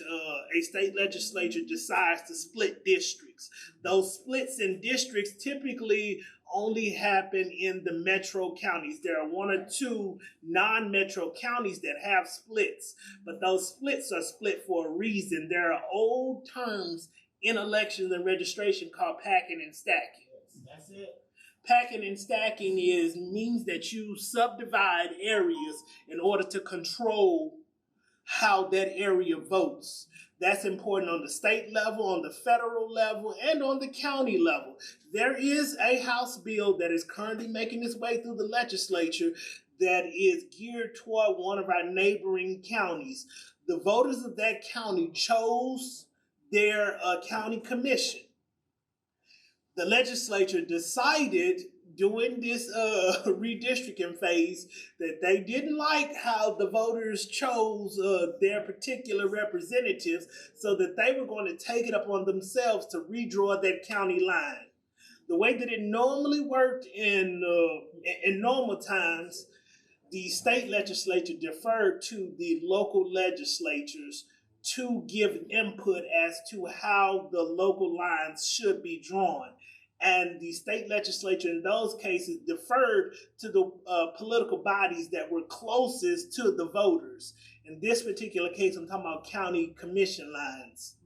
a state legislature decides to split districts. Those splits in districts typically only happen in the metro counties. There are 1 or 2 non-metro counties that have splits, but those splits are split for a reason. There are old terms in elections and registration called packing and stacking. That's it. Packing and stacking means that you subdivide areas in order to control how that area votes. That's important on the state level, on the federal level, and on the county level. There is a House bill that is currently making its way through the legislature that is geared toward one of our neighboring counties. The voters of that county chose their county commission. The legislature decided during this redistricting phase that they didn't like how the voters chose their particular representatives, so that they were going to take it upon themselves to redraw that county line. The way that it normally worked in normal times, the state legislature deferred to the local legislatures to give input as to how the local lines should be drawn. And the state legislature in those cases deferred to the political bodies that were closest to the voters. In this particular case, I'm talking about county commission lines.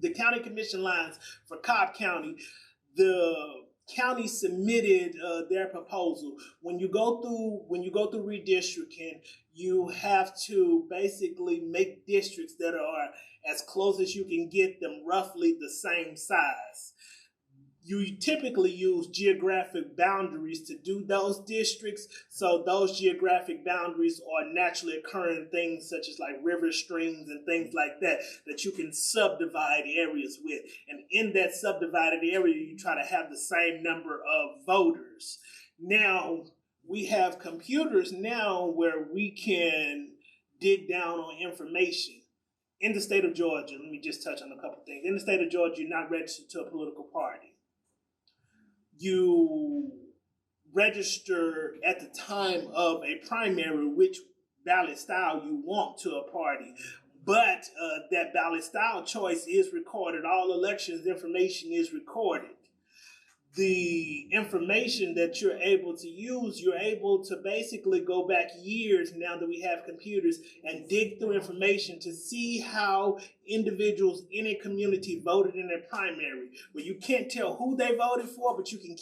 The county commission lines for Cobb County, the county submitted their proposal. When you go through redistricting, you have to basically make districts that are as close as you can get them, roughly the same size. You typically use geographic boundaries to do those districts. So those geographic boundaries are naturally occurring things such as like river streams and things like that, that you can subdivide areas with. And in that subdivided area, you try to have the same number of voters. Now, we have computers now where we can dig down on information. In the state of Georgia, let me just touch on a couple things. In the state of Georgia, you're not registered to a political party. You register at the time of a primary which ballot style you want to a party. But that ballot style choice is recorded. All elections information is recorded. The information that you're able to use, you're able to basically go back years now that we have computers and dig through information to see how individuals in a community voted in their primary. Where you can't tell who they voted for, but you can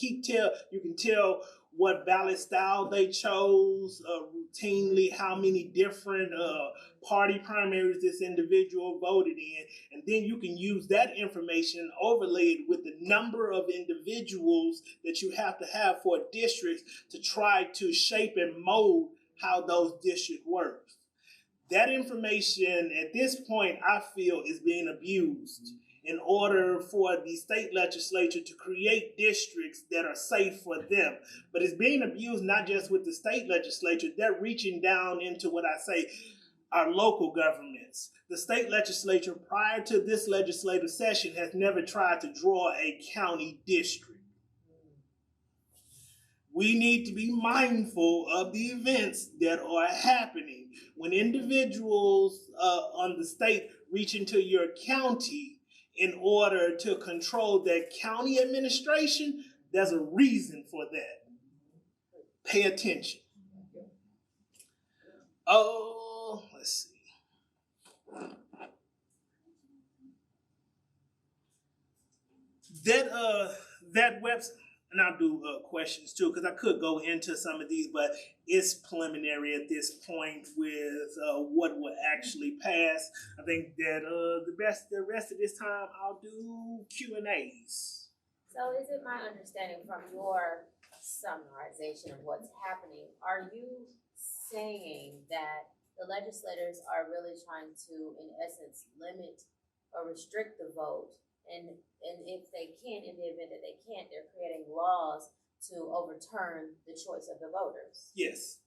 tell what ballot style they chose routinely, how many different party primaries this individual voted in, and then you can use that information and overlay it with the number of individuals that you have to have for a district to try to shape and mold how those districts work. That information at this point, I feel, is being abused in order for the state legislature to create districts that are safe for them. But it's being abused not just with the state legislature, they're reaching down into what I say, our local governments. The state legislature prior to this legislative session has never tried to draw a county district. We need to be mindful of the events that are happening. When individuals on the state reach into your county in order to control that county administration, there's a reason for that. Pay attention. Oh, let's see. That website, and I'll do questions too, because I could go into some of these, but it's preliminary at this point with what will actually pass. I think that the rest of this time I'll do Q&As. So is it my understanding from your summarization of what's happening, are you saying that the legislators are really trying to, in essence, limit or restrict the vote? And if they can't, in the event that they can't, they're creating laws to overturn the choice of the voters? Yes.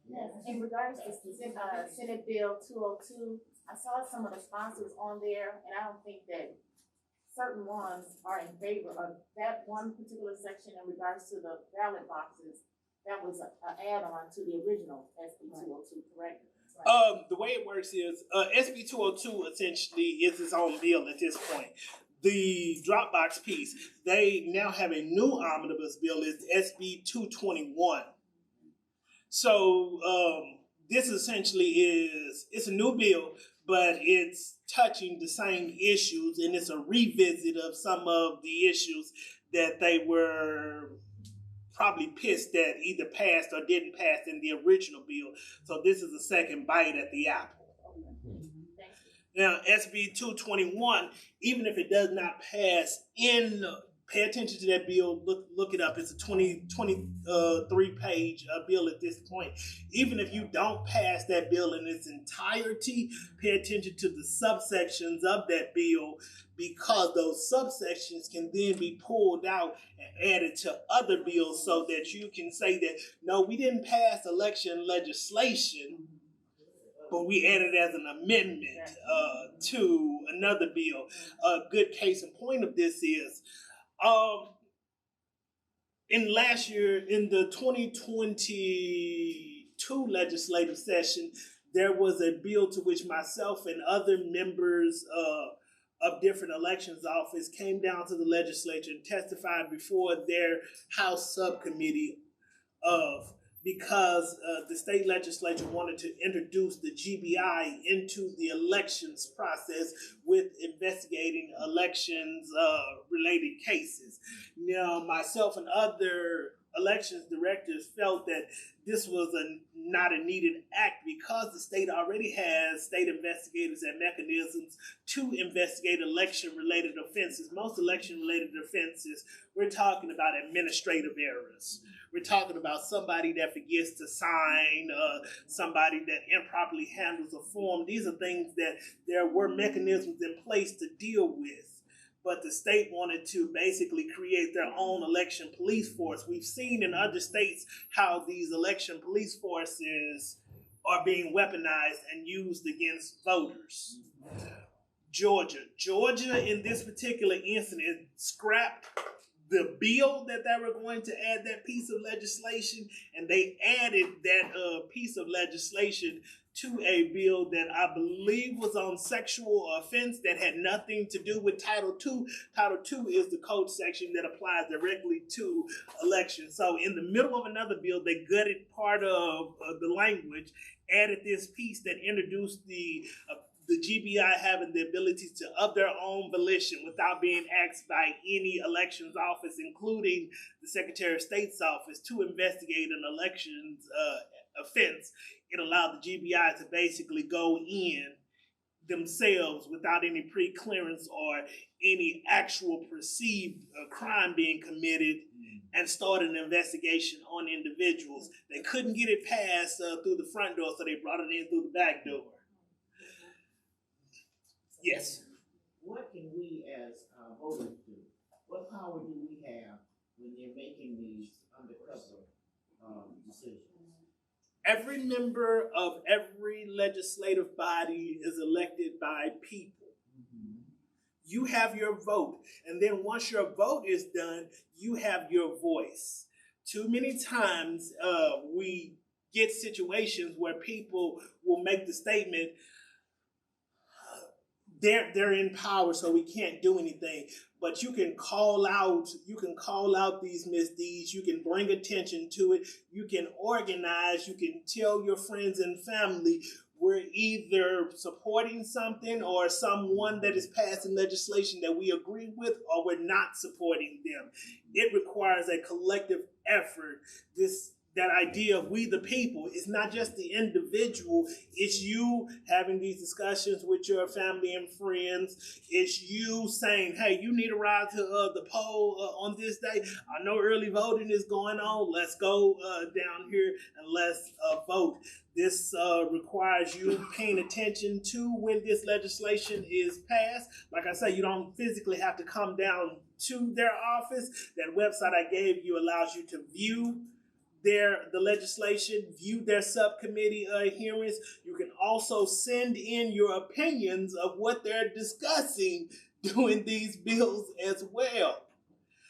Yes, in regards to Senate Bill 202, I saw some of the sponsors on there, and I don't think that certain ones are in favor of that one particular section in regards to the ballot boxes. That was an add-on to the original SB 202, correct? The way it works is SB 202 essentially is its own bill at this point. The Dropbox piece, they now have a new omnibus bill, is SB 221. So this essentially it's a new bill, but it's touching the same issues, and it's a revisit of some of the issues that they were probably pissed that either passed or didn't pass in the original bill. So this is a second bite at the apple. Now, SB 221, even if it does not pass pay attention to that bill, look it up. It's a 23-page bill at this point. Even if you don't pass that bill in its entirety, pay attention to the subsections of that bill, because those subsections can then be pulled out and added to other bills so that you can say that, no, we didn't pass election legislation, but we added as an amendment to another bill. A good case in point of this is, in last year, in the 2022 legislative session, there was a bill to which myself and other members of different elections office came down to the legislature and testified before their House subcommittee of because the state legislature wanted to introduce the GBI into the elections process with investigating elections related cases. Now, myself and other elections directors felt that this was not a needed act because the state already has state investigators and mechanisms to investigate election-related offenses. Most election-related offenses, we're talking about administrative errors. We're talking about somebody that forgets to sign, somebody that improperly handles a form. These are things that there were mechanisms in place to deal with. But the state wanted to basically create their own election police force. We've seen in other states how these election police forces are being weaponized and used against voters. Georgia in this particular incident scrapped the bill that they were going to add that piece of legislation, and they added that piece of legislation to a bill that I believe was on sexual offense that had nothing to do with Title II. Title II is the code section that applies directly to elections. So in the middle of another bill, they gutted part of the language, added this piece that introduced the GBI having the ability to, of their own volition, without being asked by any elections office, including the Secretary of State's office, to investigate an elections offense. It allowed the GBI to basically go in themselves without any pre-clearance or any actual perceived crime being committed and start an investigation on individuals. They couldn't get it passed through the front door, so they brought it in through the back door. Yes. What can we as voters do? What power do we have when they're making these undercover decisions? Every member of every legislative body is elected by people. You have your vote, and then once your vote is done, you have your voice. Too many times we get situations where people will make the statement, they're in power, so we can't do anything. But you can call out these misdeeds, you can bring attention to it, you can organize, you can tell your friends and family we're either supporting something or someone that is passing legislation that we agree with, or we're not supporting them. It requires a collective effort. That idea of we the people is not just the individual, it's you having these discussions with your family and friends. It's you saying, hey, you need to ride to the poll on this day. I know early voting is going on. Let's go down here and let's vote. This requires you paying attention to when this legislation is passed. Like I say, you don't physically have to come down to their office. That website I gave you allows you to view the legislation, view their subcommittee hearings. You can also send in your opinions of what they're discussing doing these bills as well.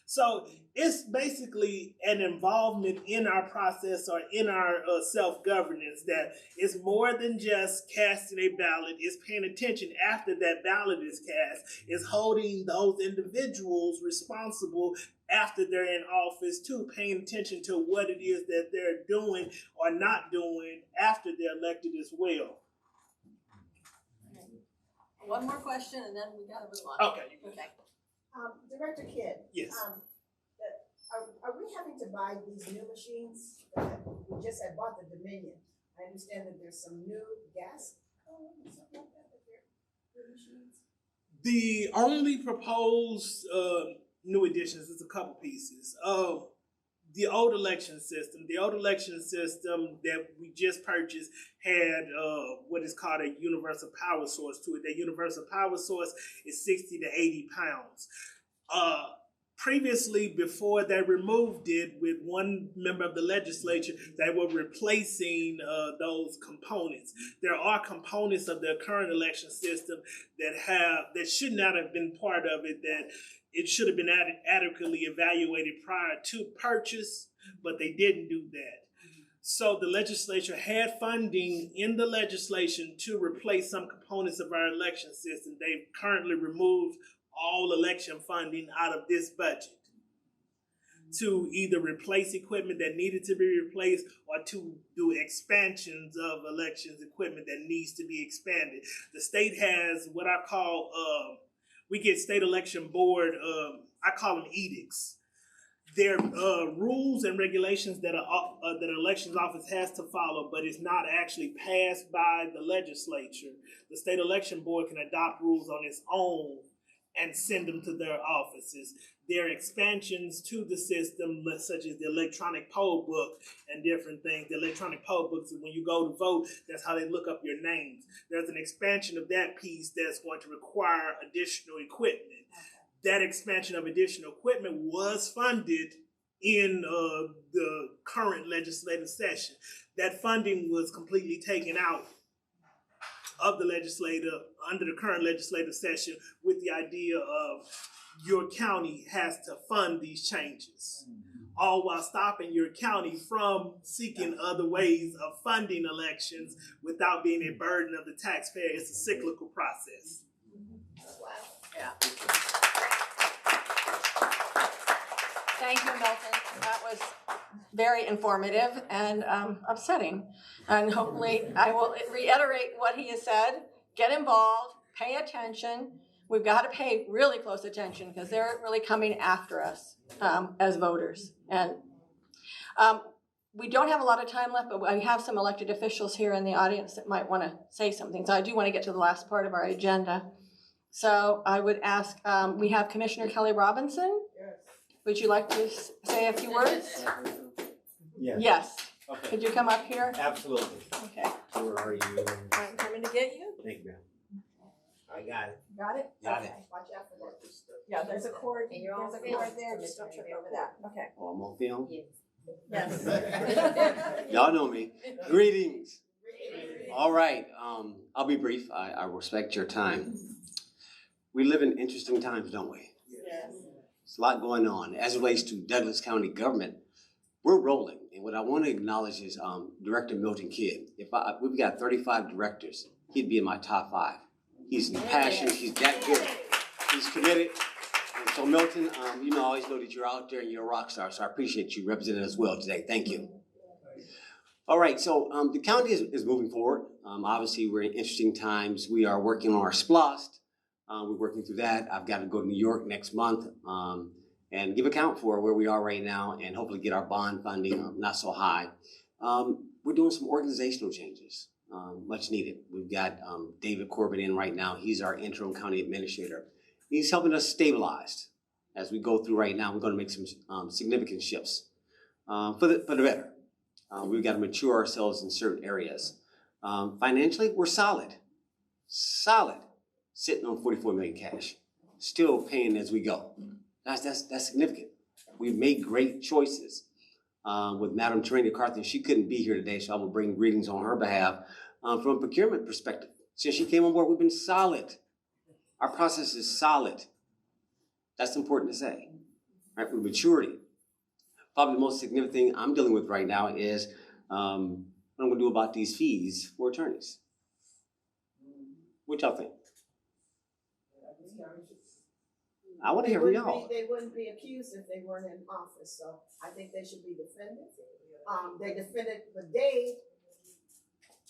So it's basically an involvement in our process or in our self-governance that is more than just casting a ballot. It's paying attention after that ballot is cast. It's holding those individuals responsible after they're in office too, paying attention to what it is that they're doing or not doing after they're elected as well. One more question and then we gotta move on. Okay. Director Kidd. Yes. Are we having to buy these new machines? We just had bought the Dominion. I understand that there's some new gas or something like that they're new machines. The only proposed new additions is a couple pieces. The old election system that we just purchased had what is called a universal power source to it. That universal power source is 60 to 80 pounds. Previously, before they removed it with one member of the legislature, they were replacing those components. There are components of the current election system that should not have been part of it, that it should have been adequately evaluated prior to purchase, but they didn't do that. So the legislature had funding in the legislation to replace some components of our election system. They've currently removed all election funding out of this budget. to either replace equipment that needed to be replaced or to do expansions of elections equipment that needs to be expanded. The state has what I call, we get state election board, I call them edicts. They're rules and regulations that that an elections office has to follow, but it's not actually passed by the legislature. The state election board can adopt rules on its own and send them to their offices. There are expansions to the system, such as the electronic poll book and different things. The electronic poll books, when you go to vote, that's how they look up your names. There's an expansion of that piece that's going to require additional equipment. That expansion of additional equipment was funded in the current legislative session. That funding was completely taken out of the legislature under the current legislative session with the idea of your county has to fund these changes, all while stopping your county from seeking other ways of funding elections without being a burden of the taxpayer. It's a cyclical process. Wow. Yeah. Thank you, Milton. That was very informative and upsetting. And hopefully I will reiterate what he has said. Get involved, pay attention. We've got to pay really close attention because they're really coming after us as voters. And we don't have a lot of time left, but we have some elected officials here in the audience that might want to say something. So I do want to get to the last part of our agenda. So I would ask, we have Commissioner Kelly Robinson. Would you like to say a few words? Yes. Yes. Okay. Could you come up here? Absolutely. Okay. Where are you? I'm coming to get you. Thank you, ma'am. I got it. Got it? Got okay. it. Watch out for that. Yeah, there's a cord. There's a cord there. Just don't trip over that. Okay. Oh, I'm on film? Yes. Y'all know me. Greetings. All right. I'll be brief. I respect your time. We live in interesting times, don't we? Yes. There's a lot going on. As it relates to Douglas County government, we're rolling. And what I want to acknowledge is Director Milton Kidd. We've got 35 directors. He'd be in my top 5. He's passionate. He's that good. He's committed. And so Milton, you know, I always know that you're out there and you're a rock star. So I appreciate you representing us well today. Thank you. All right. So the county is moving forward. Obviously, we're in interesting times. We are working on our SPLOST. We're working through that. I've got to go to New York next month and give account for where we are right now and hopefully get our bond funding not so high. We're doing some organizational changes, much needed. We've got David Corbett in right now. He's our interim county administrator. He's helping us stabilize as we go through right now. We're going to make some significant shifts for the better. We've got to mature ourselves in certain areas. Financially, we're solid. Sitting on 44 million cash, still paying as we go. That's significant. We've made great choices with Madam Tarina Carthen. She couldn't be here today, so I will bring greetings on her behalf. From a procurement perspective, since she came on board, we've been solid. Our process is solid. That's important to say. Right? With maturity. Probably the most significant thing I'm dealing with right now is what I'm going to do about these fees for attorneys. What y'all think? I want to hear from y'all. They wouldn't be accused if they weren't in office, so I think they should be defended. They defended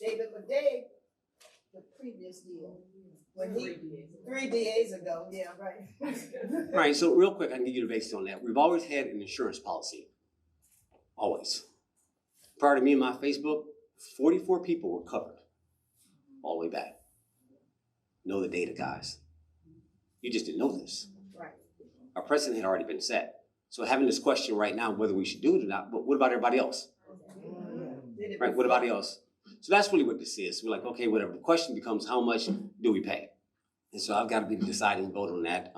David Madej, the previous deal. When he, 3 DAs ago, yeah, right. Right, so real quick, I can give you the basis on that. We've always had an insurance policy. Always. Prior to me and my Facebook, 44 people were covered. All the way back. Know the data, guys. You just didn't know this. Right. Our precedent had already been set. So having this question right now, whether we should do it or not, but what about everybody else? Right, what about else? So that's really what this is. We're like, okay, whatever. The question becomes, how much do we pay? And so I've got to be the deciding vote on that.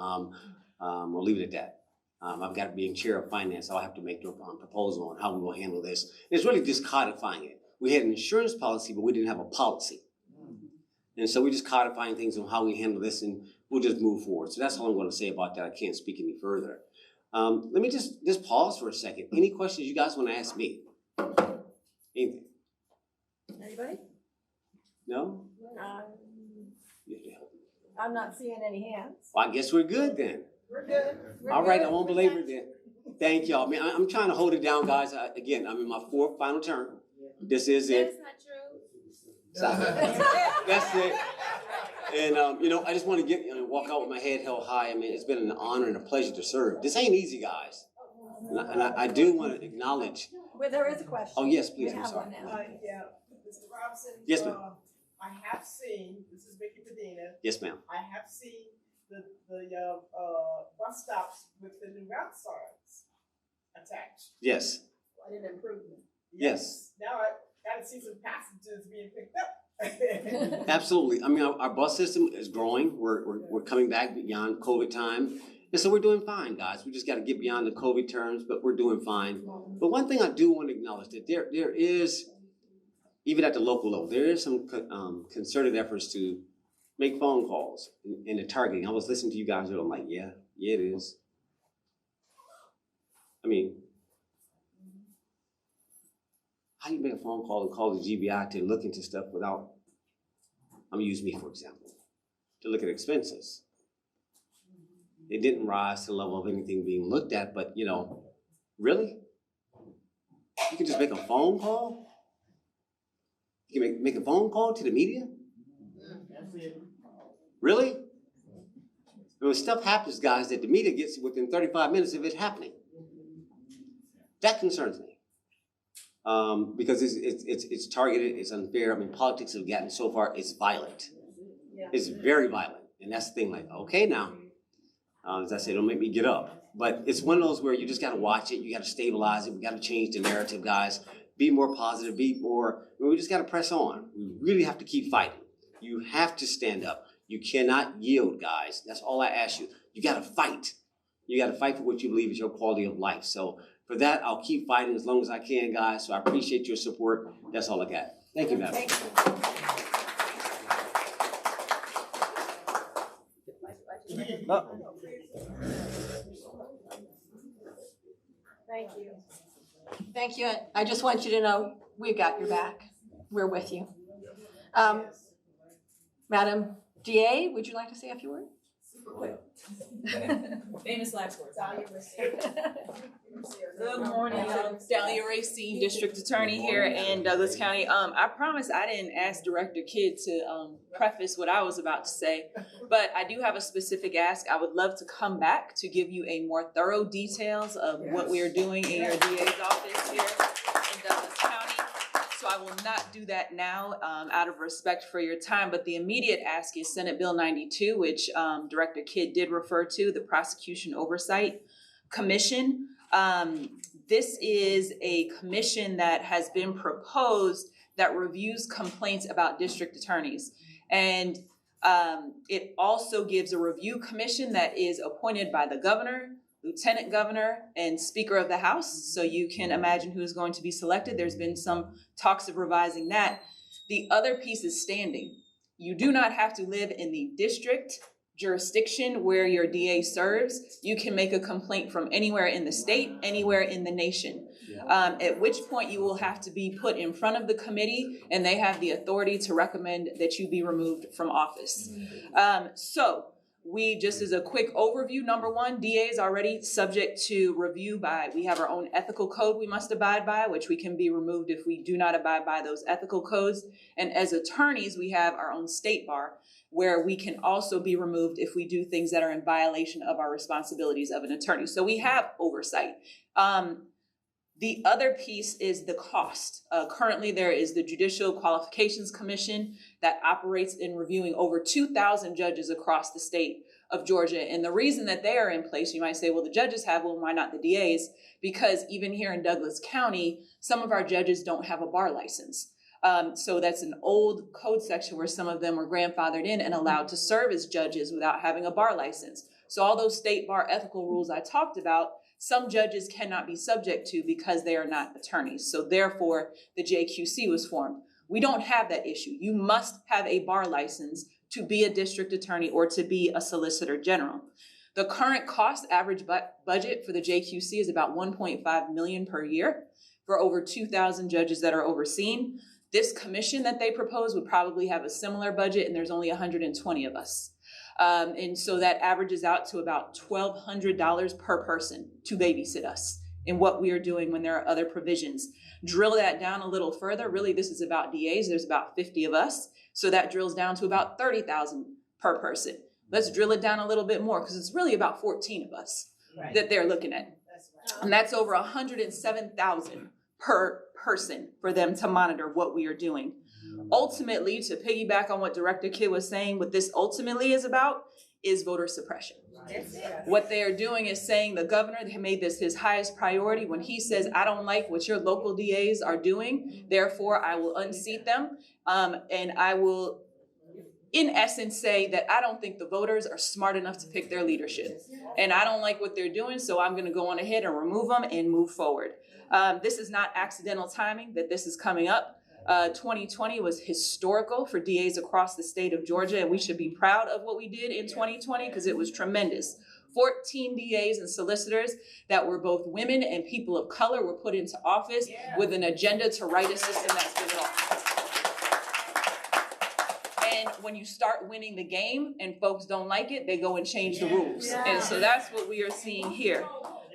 We'll leave it at that. I've got to be in chair of finance. I'll have to make the proposal on how we will handle this. And it's really just codifying it. We had an insurance policy, but we didn't have a policy. And so we're just codifying things on how we handle this, and we'll just move forward. So that's all I'm going to say about that. I can't speak any further. Let me just pause for a second. Any questions you guys want to ask me? Anything? Anybody? No? I'm not seeing any hands. Well, I guess we're good then. We're good. All right, I won't belabor it then. Thank y'all. I mean, I'm trying to hold it down, guys. Again, I'm in my 4th final term. This is it. That's not true. That's it. And, you know, I just want to walk out with my head held high. I mean, it's been an honor and a pleasure to serve. This ain't easy, guys. And I do want to acknowledge. Well, there is a question. Oh, yes, please. We I'm have sorry. one now. Yeah, Mr. Robinson. Yes, ma'am. I have seen, this is Vicky Medina. Yes, ma'am. I have seen the bus stops with the new route signs attached. Yes. What an improvement. Yes. Now I gotta see some passengers being picked up. Absolutely. I mean, our bus system is growing. We're coming back beyond COVID time. And so we're doing fine, guys. We just got to get beyond the COVID terms, but we're doing fine. But one thing I do want to acknowledge that there is, even at the local level, there is some concerted efforts to make phone calls in the targeting. I was listening to you guys and I'm like, yeah, it is. I mean, how do you make a phone call and call the GBI to look into stuff without, I'm gonna use me for example, to look at expenses. It didn't rise to the level of anything being looked at, but you know, really? You can just make a phone call? You can make a phone call to the media? Really? When stuff happens, guys, that the media gets within 35 minutes of it happening. That concerns me. Because it's targeted, it's unfair. I mean, politics have gotten so far, it's violent. It's very violent. And that's the thing, like, okay now. As I say, don't make me get up. But it's one of those where you just gotta watch it, you gotta stabilize it, we gotta change the narrative, guys. Be more positive, we just gotta press on. We really have to keep fighting. You have to stand up. You cannot yield, guys. That's all I ask you. You gotta fight. You gotta fight for what you believe is your quality of life. So for that, I'll keep fighting as long as I can, guys. So I appreciate your support. That's all I got. Thank you, Madam. Thank you. Thank you. I just want you to know we've got your back. We're with you. Madam DA, would you like to say a few words? Famous last words. Dalia, Racine. Good morning, Dalia Racine, District Attorney here in Douglas County. I promise I didn't ask Director Kidd to preface what I was about to say, but I do have a specific ask. I would love to come back to give you a more thorough details of what we are doing in your DA's office here in Douglas County. So I will not do that now out of respect for your time, but the immediate ask is Senate Bill 92, which Director Kidd did refer to, the Prosecution Oversight Commission. This is a commission that has been proposed that reviews complaints about district attorneys. And it also gives a review commission that is appointed by the governor, lieutenant governor, and speaker of the House. So you can imagine who's going to be selected. There's been some talks of revising that. The other piece is standing. You do not have to live in the district jurisdiction where your DA serves. You can make a complaint from anywhere in the state, anywhere in the nation. At which point you will have to be put in front of the committee and they have the authority to recommend that you be removed from office. So we, just as a quick overview, number one, DA is already subject to review by, we have our own ethical code we must abide by, which we can be removed if we do not abide by those ethical codes. And as attorneys, we have our own state bar, where we can also be removed if we do things that are in violation of our responsibilities of an attorney. So we have oversight. The other piece is the cost. Currently, there is the Judicial Qualifications Commission that operates in reviewing over 2,000 judges across the state of Georgia. And the reason that they are in place, you might say, well, the judges have one, why not the DAs? Because even here in Douglas County, some of our judges don't have a bar license. So that's an old code section where some of them were grandfathered in and allowed to serve as judges without having a bar license. So all those state bar ethical rules I talked about, some judges cannot be subject to because they are not attorneys. So therefore, the JQC was formed. We don't have that issue. You must have a bar license to be a district attorney or to be a solicitor general. The current cost average budget for the JQC is about $1.5 million per year for over 2,000 judges that are overseen. This commission that they propose would probably have a similar budget, and there's only 120 of us. And so that averages out to about $1,200 per person to babysit us in what we are doing when there are other provisions. Drill that down a little further. Really, this is about DAs. There's about 50 of us. So that drills down to about $30,000 per person. Let's drill it down a little bit more because it's really about 14 of us that they're looking at. And that's over $107,000 per person for them to monitor what we are doing. Ultimately, to piggyback on what Director Kidd was saying, what this ultimately is about is voter suppression. What they are doing is saying the governor made this his highest priority when he says, I don't like what your local DAs are doing, therefore I will unseat them, and I will, in essence, say that I don't think the voters are smart enough to pick their leadership. And I don't like what they're doing, so I'm gonna go on ahead and remove them and move forward. This is not accidental timing that this is coming up. 2020 was historical for DAs across the state of Georgia, and we should be proud of what we did in 2020 because it was tremendous. 14 DAs and solicitors that were both women and people of color were put into office with an agenda to right a system that's been wrong. And when you start winning the game and folks don't like it, they go and change the rules. And so that's what we are seeing here.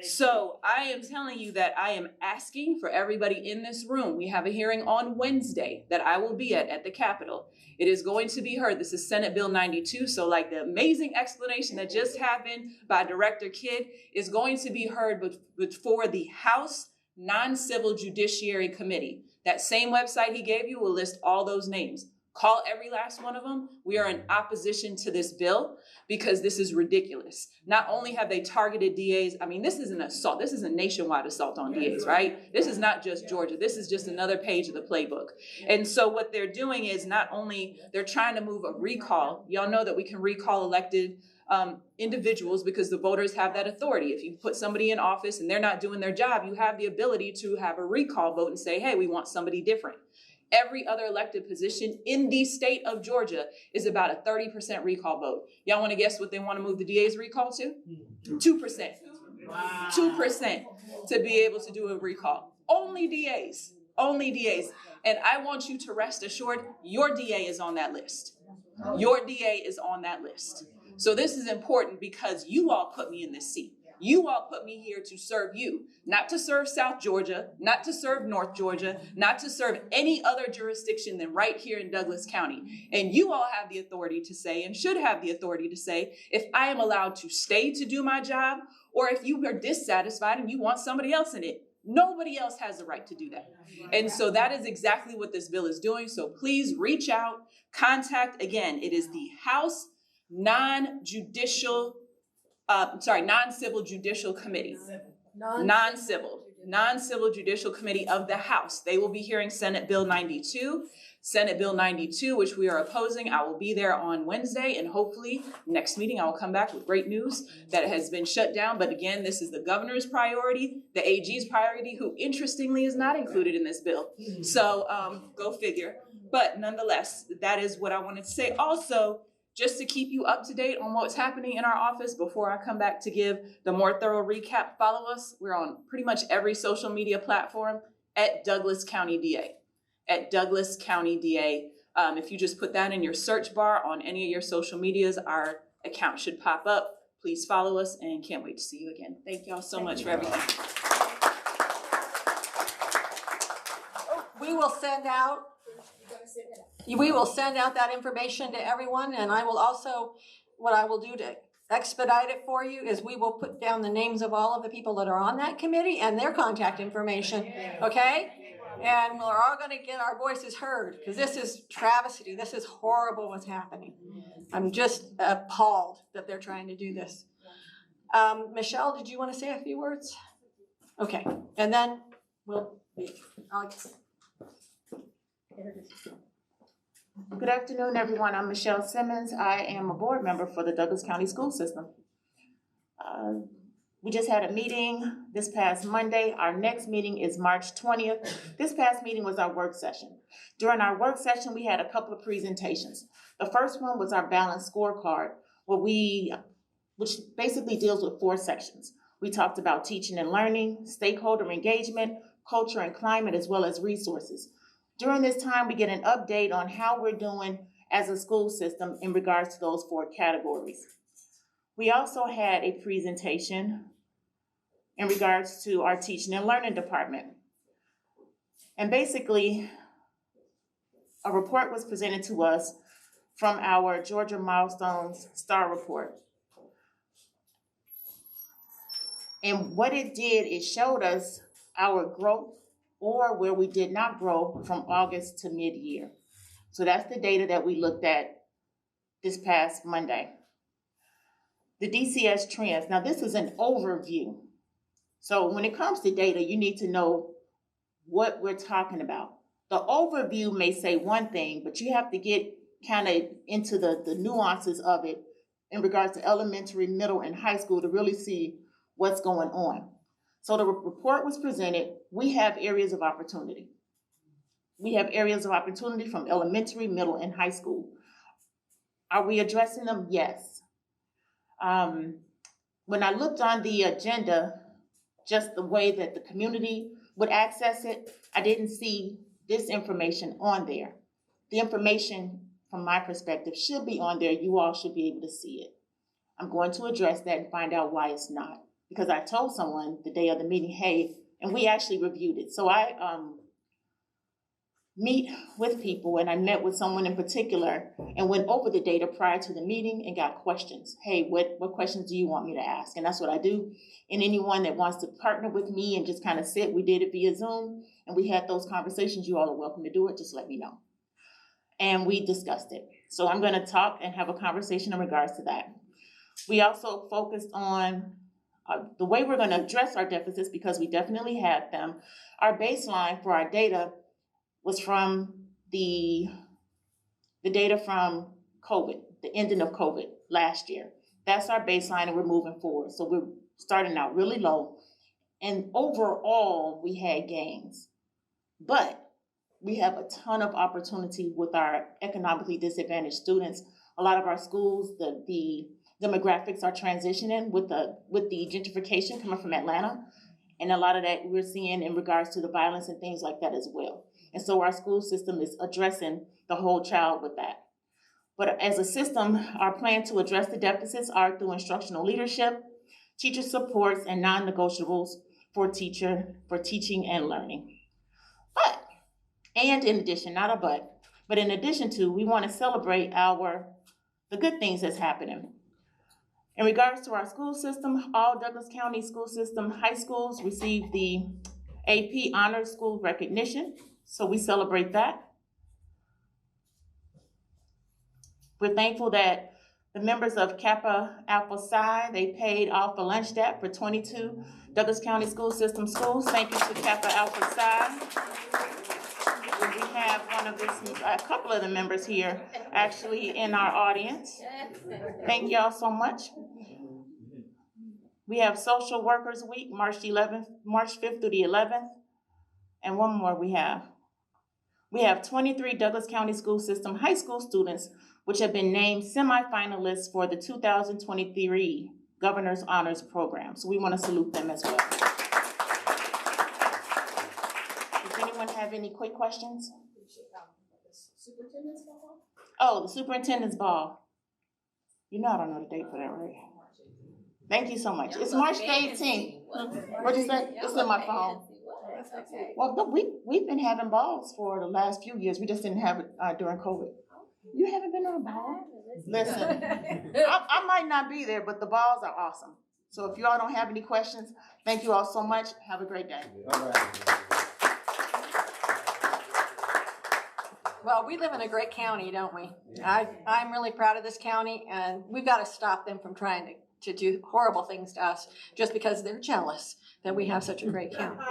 So I am telling you that I am asking for everybody in this room. We have a hearing on Wednesday that I will be at the Capitol. It is going to be heard. This is Senate Bill 92. So like the amazing explanation that just happened by Director Kidd is going to be heard before the House Non-Civil Judiciary Committee. That same website he gave you will list all those names. Call every last one of them. We are in opposition to this bill because this is ridiculous. Not only have they targeted DAs, I mean, this is an assault. This is a nationwide assault on DAs, right? This is not just Georgia. This is just another page of the playbook. And so what they're doing is not only they're trying to move a recall. Y'all know that we can recall elected individuals because the voters have that authority. If you put somebody in office and they're not doing their job, you have the ability to have a recall vote and say, hey, we want somebody different. Every other elected position in the state of Georgia is about a 30% recall vote. Y'all want to guess what they want to move the DA's recall to? 2%. Wow. 2% to be able to do a recall. Only DAs. Only DAs. And I want you to rest assured your DA is on that list. Your DA is on that list. So this is important because you all put me in this seat. You all put me here to serve you, not to serve South Georgia, not to serve North Georgia, not to serve any other jurisdiction than right here in Douglas County. And you all have the authority to say, and should have the authority to say, if I am allowed to stay to do my job, or if you are dissatisfied and you want somebody else in it. Nobody else has the right to do that. And so that is exactly what this bill is doing. So please reach out, contact, again, it is the House Non-Civil Judicial Committee. Non-Civil Judicial Committee of the House. They will be hearing Senate Bill 92. Senate Bill 92, which we are opposing. I will be there on Wednesday, and hopefully next meeting I will come back with great news that it has been shut down. But again, this is the governor's priority, the AG's priority, who interestingly is not included in this bill. So go figure. But nonetheless, that is what I wanted to say. Also, just to keep you up to date on what's happening in our office before I come back to give the more thorough recap, follow us. We're on pretty much every social media platform at Douglas County DA. At Douglas County DA. If you just put that in your search bar on any of your social medias, our account should pop up. Please follow us and can't wait to see you again. Thank y'all so much for everything. We will send out that information to everyone, and I will also, what I will do to expedite it for you is we will put down the names of all of the people that are on that committee and their contact information, okay? And we're all going to get our voices heard because this is travesty. This is horrible what's happening. I'm just appalled that they're trying to do this. Michelle, did you want to say a few words? Okay, and then Alex. Good afternoon, everyone. I'm Michelle Simmons. I am a board member for the Douglas County School System. We just had a meeting this past Monday. Our next meeting is March 20th. This past meeting was our work session. During our work session, we had a couple of presentations. The first one was our balanced scorecard, which basically deals with 4 sections. We talked about teaching and learning, stakeholder engagement, culture and climate, as well as resources. During this time, we get an update on how we're doing as a school system in regards to those 4 categories. We also had a presentation in regards to our teaching and learning department. And basically, a report was presented to us from our Georgia Milestones STAR report. And what it did, it showed us our growth or where we did not grow from August to mid-year. So that's the data that we looked at this past Monday. The DCS trends, now this is an overview. So when it comes to data, you need to know what we're talking about. The overview may say one thing, but you have to get kind of into the nuances of it in regards to elementary, middle, and high school to really see what's going on. So the report was presented. We have areas of opportunity. We have areas of opportunity from elementary, middle, and high school. Are we addressing them? Yes. When I looked on the agenda, just the way that the community would access it, I didn't see this information on there. The information, from my perspective, should be on there. You all should be able to see it. I'm going to address that and find out why it's not. Because I told someone the day of the meeting, hey, and we actually reviewed it. So I meet with people, and I met with someone in particular and went over the data prior to the meeting and got questions. Hey, what questions do you want me to ask? And that's what I do. And anyone that wants to partner with me and just kind of sit, we did it via Zoom, and we had those conversations. You all are welcome to do it. Just let me know. And we discussed it. So I'm going to talk and have a conversation in regards to that. We also focused on the way we're going to address our deficits, because we definitely had them. Our baseline for our data was from the data from COVID, the ending of COVID last year. That's our baseline, and we're moving forward. So we're starting out really low. And overall, we had gains. But we have a ton of opportunity with our economically disadvantaged students. A lot of our schools, the demographics are transitioning with the gentrification coming from Atlanta. And a lot of that we're seeing in regards to the violence and things like that as well. And so our school system is addressing the whole child with that. But as a system, our plan to address the deficits are through instructional leadership, teacher supports, and non-negotiables for teaching and learning. And in addition, not a but in addition to, we want to celebrate the good things that's happening. In regards to our school system, all Douglas County school system high schools receive the AP Honors School Recognition, so we celebrate that. We're thankful that the members of Kappa Alpha Psi, they paid off a lunch debt for 22 Douglas County school system schools. Thank you to Kappa Alpha Psi. We have a couple of the members here actually in our audience. Thank y'all so much. We have Social Workers Week, March 5th through the 11th. And one more we have. We have 23 Douglas County School System high school students which have been named semifinalists for the 2023 Governor's Honors Program. So we want to salute them as well. Does anyone have any quick questions? Superintendent's ball? Oh, the superintendent's ball. You know I don't know the date for that, right? Thank you so much. It's March 18th. What'd you say? It's in my phone. Well, no, we've been having balls for the last few years. We just didn't have it during COVID. You haven't been on a ball? Listen, I might not be there, but the balls are awesome. So if you all don't have any questions, thank you all so much. Have a great day. All right. Well, we live in a great county, don't we? I'm really proud of this county, and we've got to stop them from trying to do horrible things to us just because they're jealous that we have such a great county.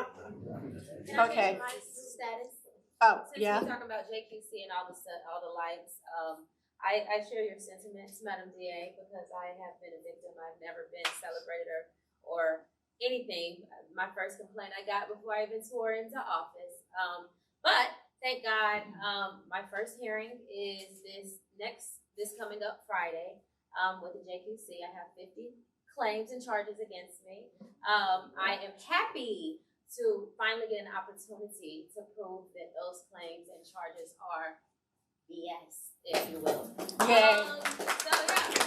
Okay. My status. Oh, Since yeah. we're talking about JQC and all the lights, I share your sentiments, Madam DA, because I have been a victim. I've never been celebrated or anything. My first complaint I got before I even swore into office. But thank God, my first hearing is this coming up Friday with the JQC. I have 50 claims and charges against me. I am happy to finally get an opportunity to prove that those claims and charges are BS, if you will. Yay. So March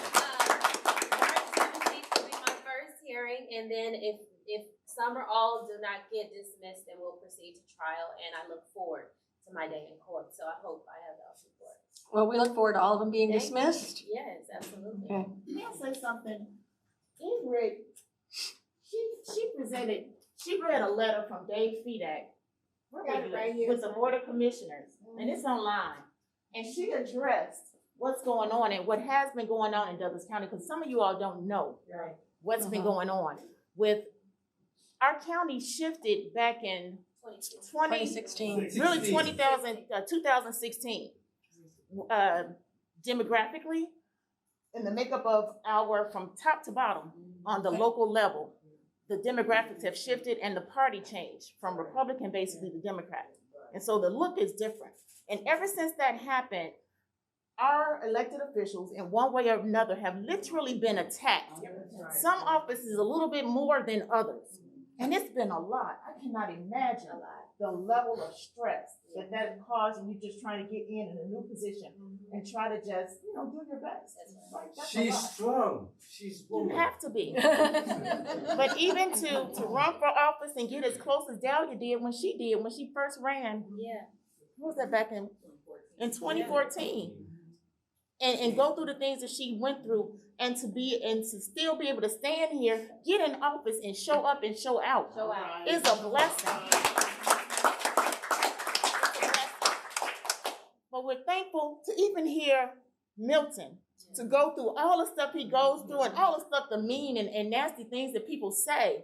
17th will be my first hearing, and then if some or all do not get dismissed, then we'll proceed to trial, and I look forward to my day in court. So I hope I have y'all's support. Well, we look forward to all of them being Thank dismissed. you. Yes, absolutely. Okay. May I say something? Ingrid, she read a letter from Dave Fedak. Got it right here. With the Board of Commissioners, and it's online. And she addressed what's going on and what has been going on in Douglas County, because some of you all don't know what's been going on with our county shifted back in 2016. Really 2016. Demographically, in the makeup of our, from top to bottom, on the local level, the demographics have shifted and the party changed from Republican basically to Democrat. And so the look is different. And ever since that happened, our elected officials in one way or another have literally been attacked. Some offices a little bit more than others. And it's been a lot. I cannot imagine the level of stress that caused when you're just trying to get in a new position and try to just, do your best. Right? That's She's strong. She's you woman. have to be. But even to run for office and get as close as Dalia did when she first ran. Yeah. What was that back in 2014? And go through the things that she went through and to still be able to stand here, get in office and show up and show out. Is a blessing. But we're thankful to even hear Milton, to go through all the stuff he goes through and all the stuff, the mean and nasty things that people say,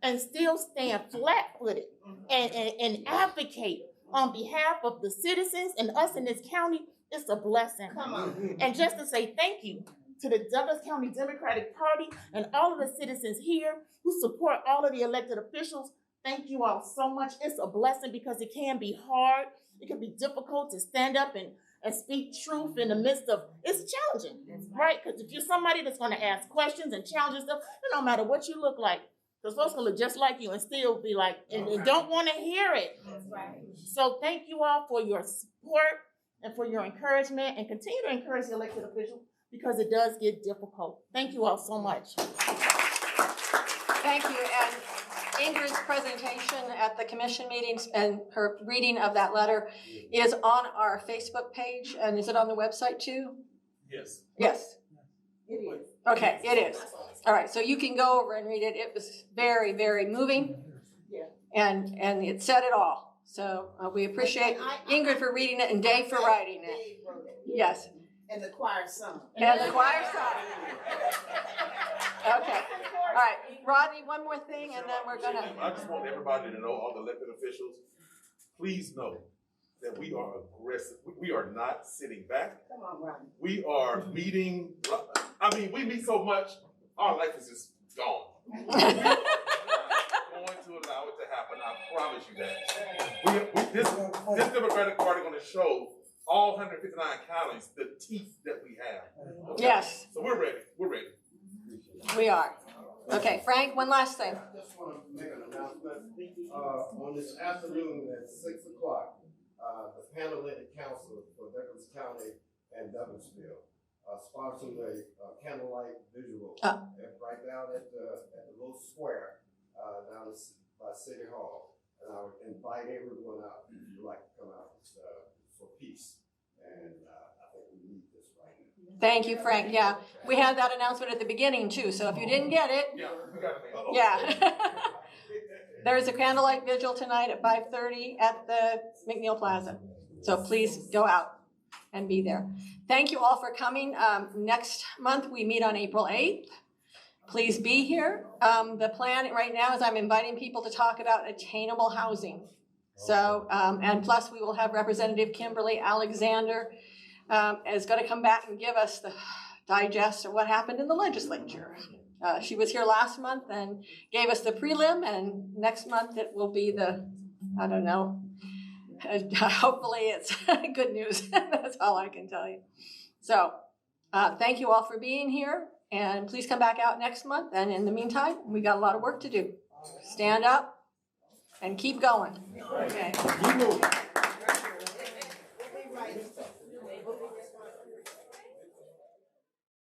and still stand flat-footed and advocate on behalf of the citizens and us in this county. It's a blessing. Come on. And just to say thank you to the Douglas County Democratic Party and all of the citizens here who support all of the elected officials. Thank you all so much. It's a blessing because it can be hard. It can be difficult to stand up and speak truth in the midst of, it's challenging, right? Because if you're somebody that's going to ask questions and challenge stuff, it don't matter what you look like. Because folks can look just like you and still be like, and don't want to hear it. That's right. So thank you all for your support and for your encouragement, and continue to encourage the elected officials because it does get difficult. Thank you all so much. Thank you. And Ingrid's presentation at the commission meetings and her reading of that letter is on our Facebook page. And is it on the website too? Yes. Yes. It is. Okay, it is. All right, so you can go over and read it. It was very, very moving. Yeah. And it said it all. So we appreciate Ingrid for reading it and Dave for writing it. Dave wrote it. Yes. And the choir sung. And the choir song. Okay. All right, Rodney, one more thing, and then we're gonna. I just want everybody to know, all the elected officials, please know that we are aggressive. We are not sitting back. Come on, Rodney. We are meeting. I mean, we meet so much, our life is just gone. We're not going to allow it to happen. I promise you that. This Democratic Party going to show all 159 counties the teeth that we have. Okay? Yes. So we're ready. We're ready. We are. Okay, Frank, one last thing. I just want to make an announcement. On this afternoon at 6 o'clock, the Panelist Council for Douglas County and Douglasville sponsored a candlelight visual right down at the little square down by City Hall. And I would invite everyone out if you'd like to come out for peace. And I think we need this right now. Thank you, Frank. Yeah, we had that announcement at the beginning too, so if you didn't get it. Yeah, we got it. Yeah. There's a candlelight vigil tonight at 5:30 at the McNeil Plaza. So please go out and be there. Thank you all for coming. Next month we meet on April 8th. Please be here. The plan right now is I'm inviting people to talk about attainable housing. So, and plus we will have Representative Kimberly Alexander is going to come back and give us the digest of what happened in the legislature. She was here last month and gave us the prelim, and next month it will be the, I don't know, hopefully it's good news. That's all I can tell you. So thank you all for being here, and please come back out next month. And in the meantime, we got a lot of work to do. Stand up and keep going. Okay.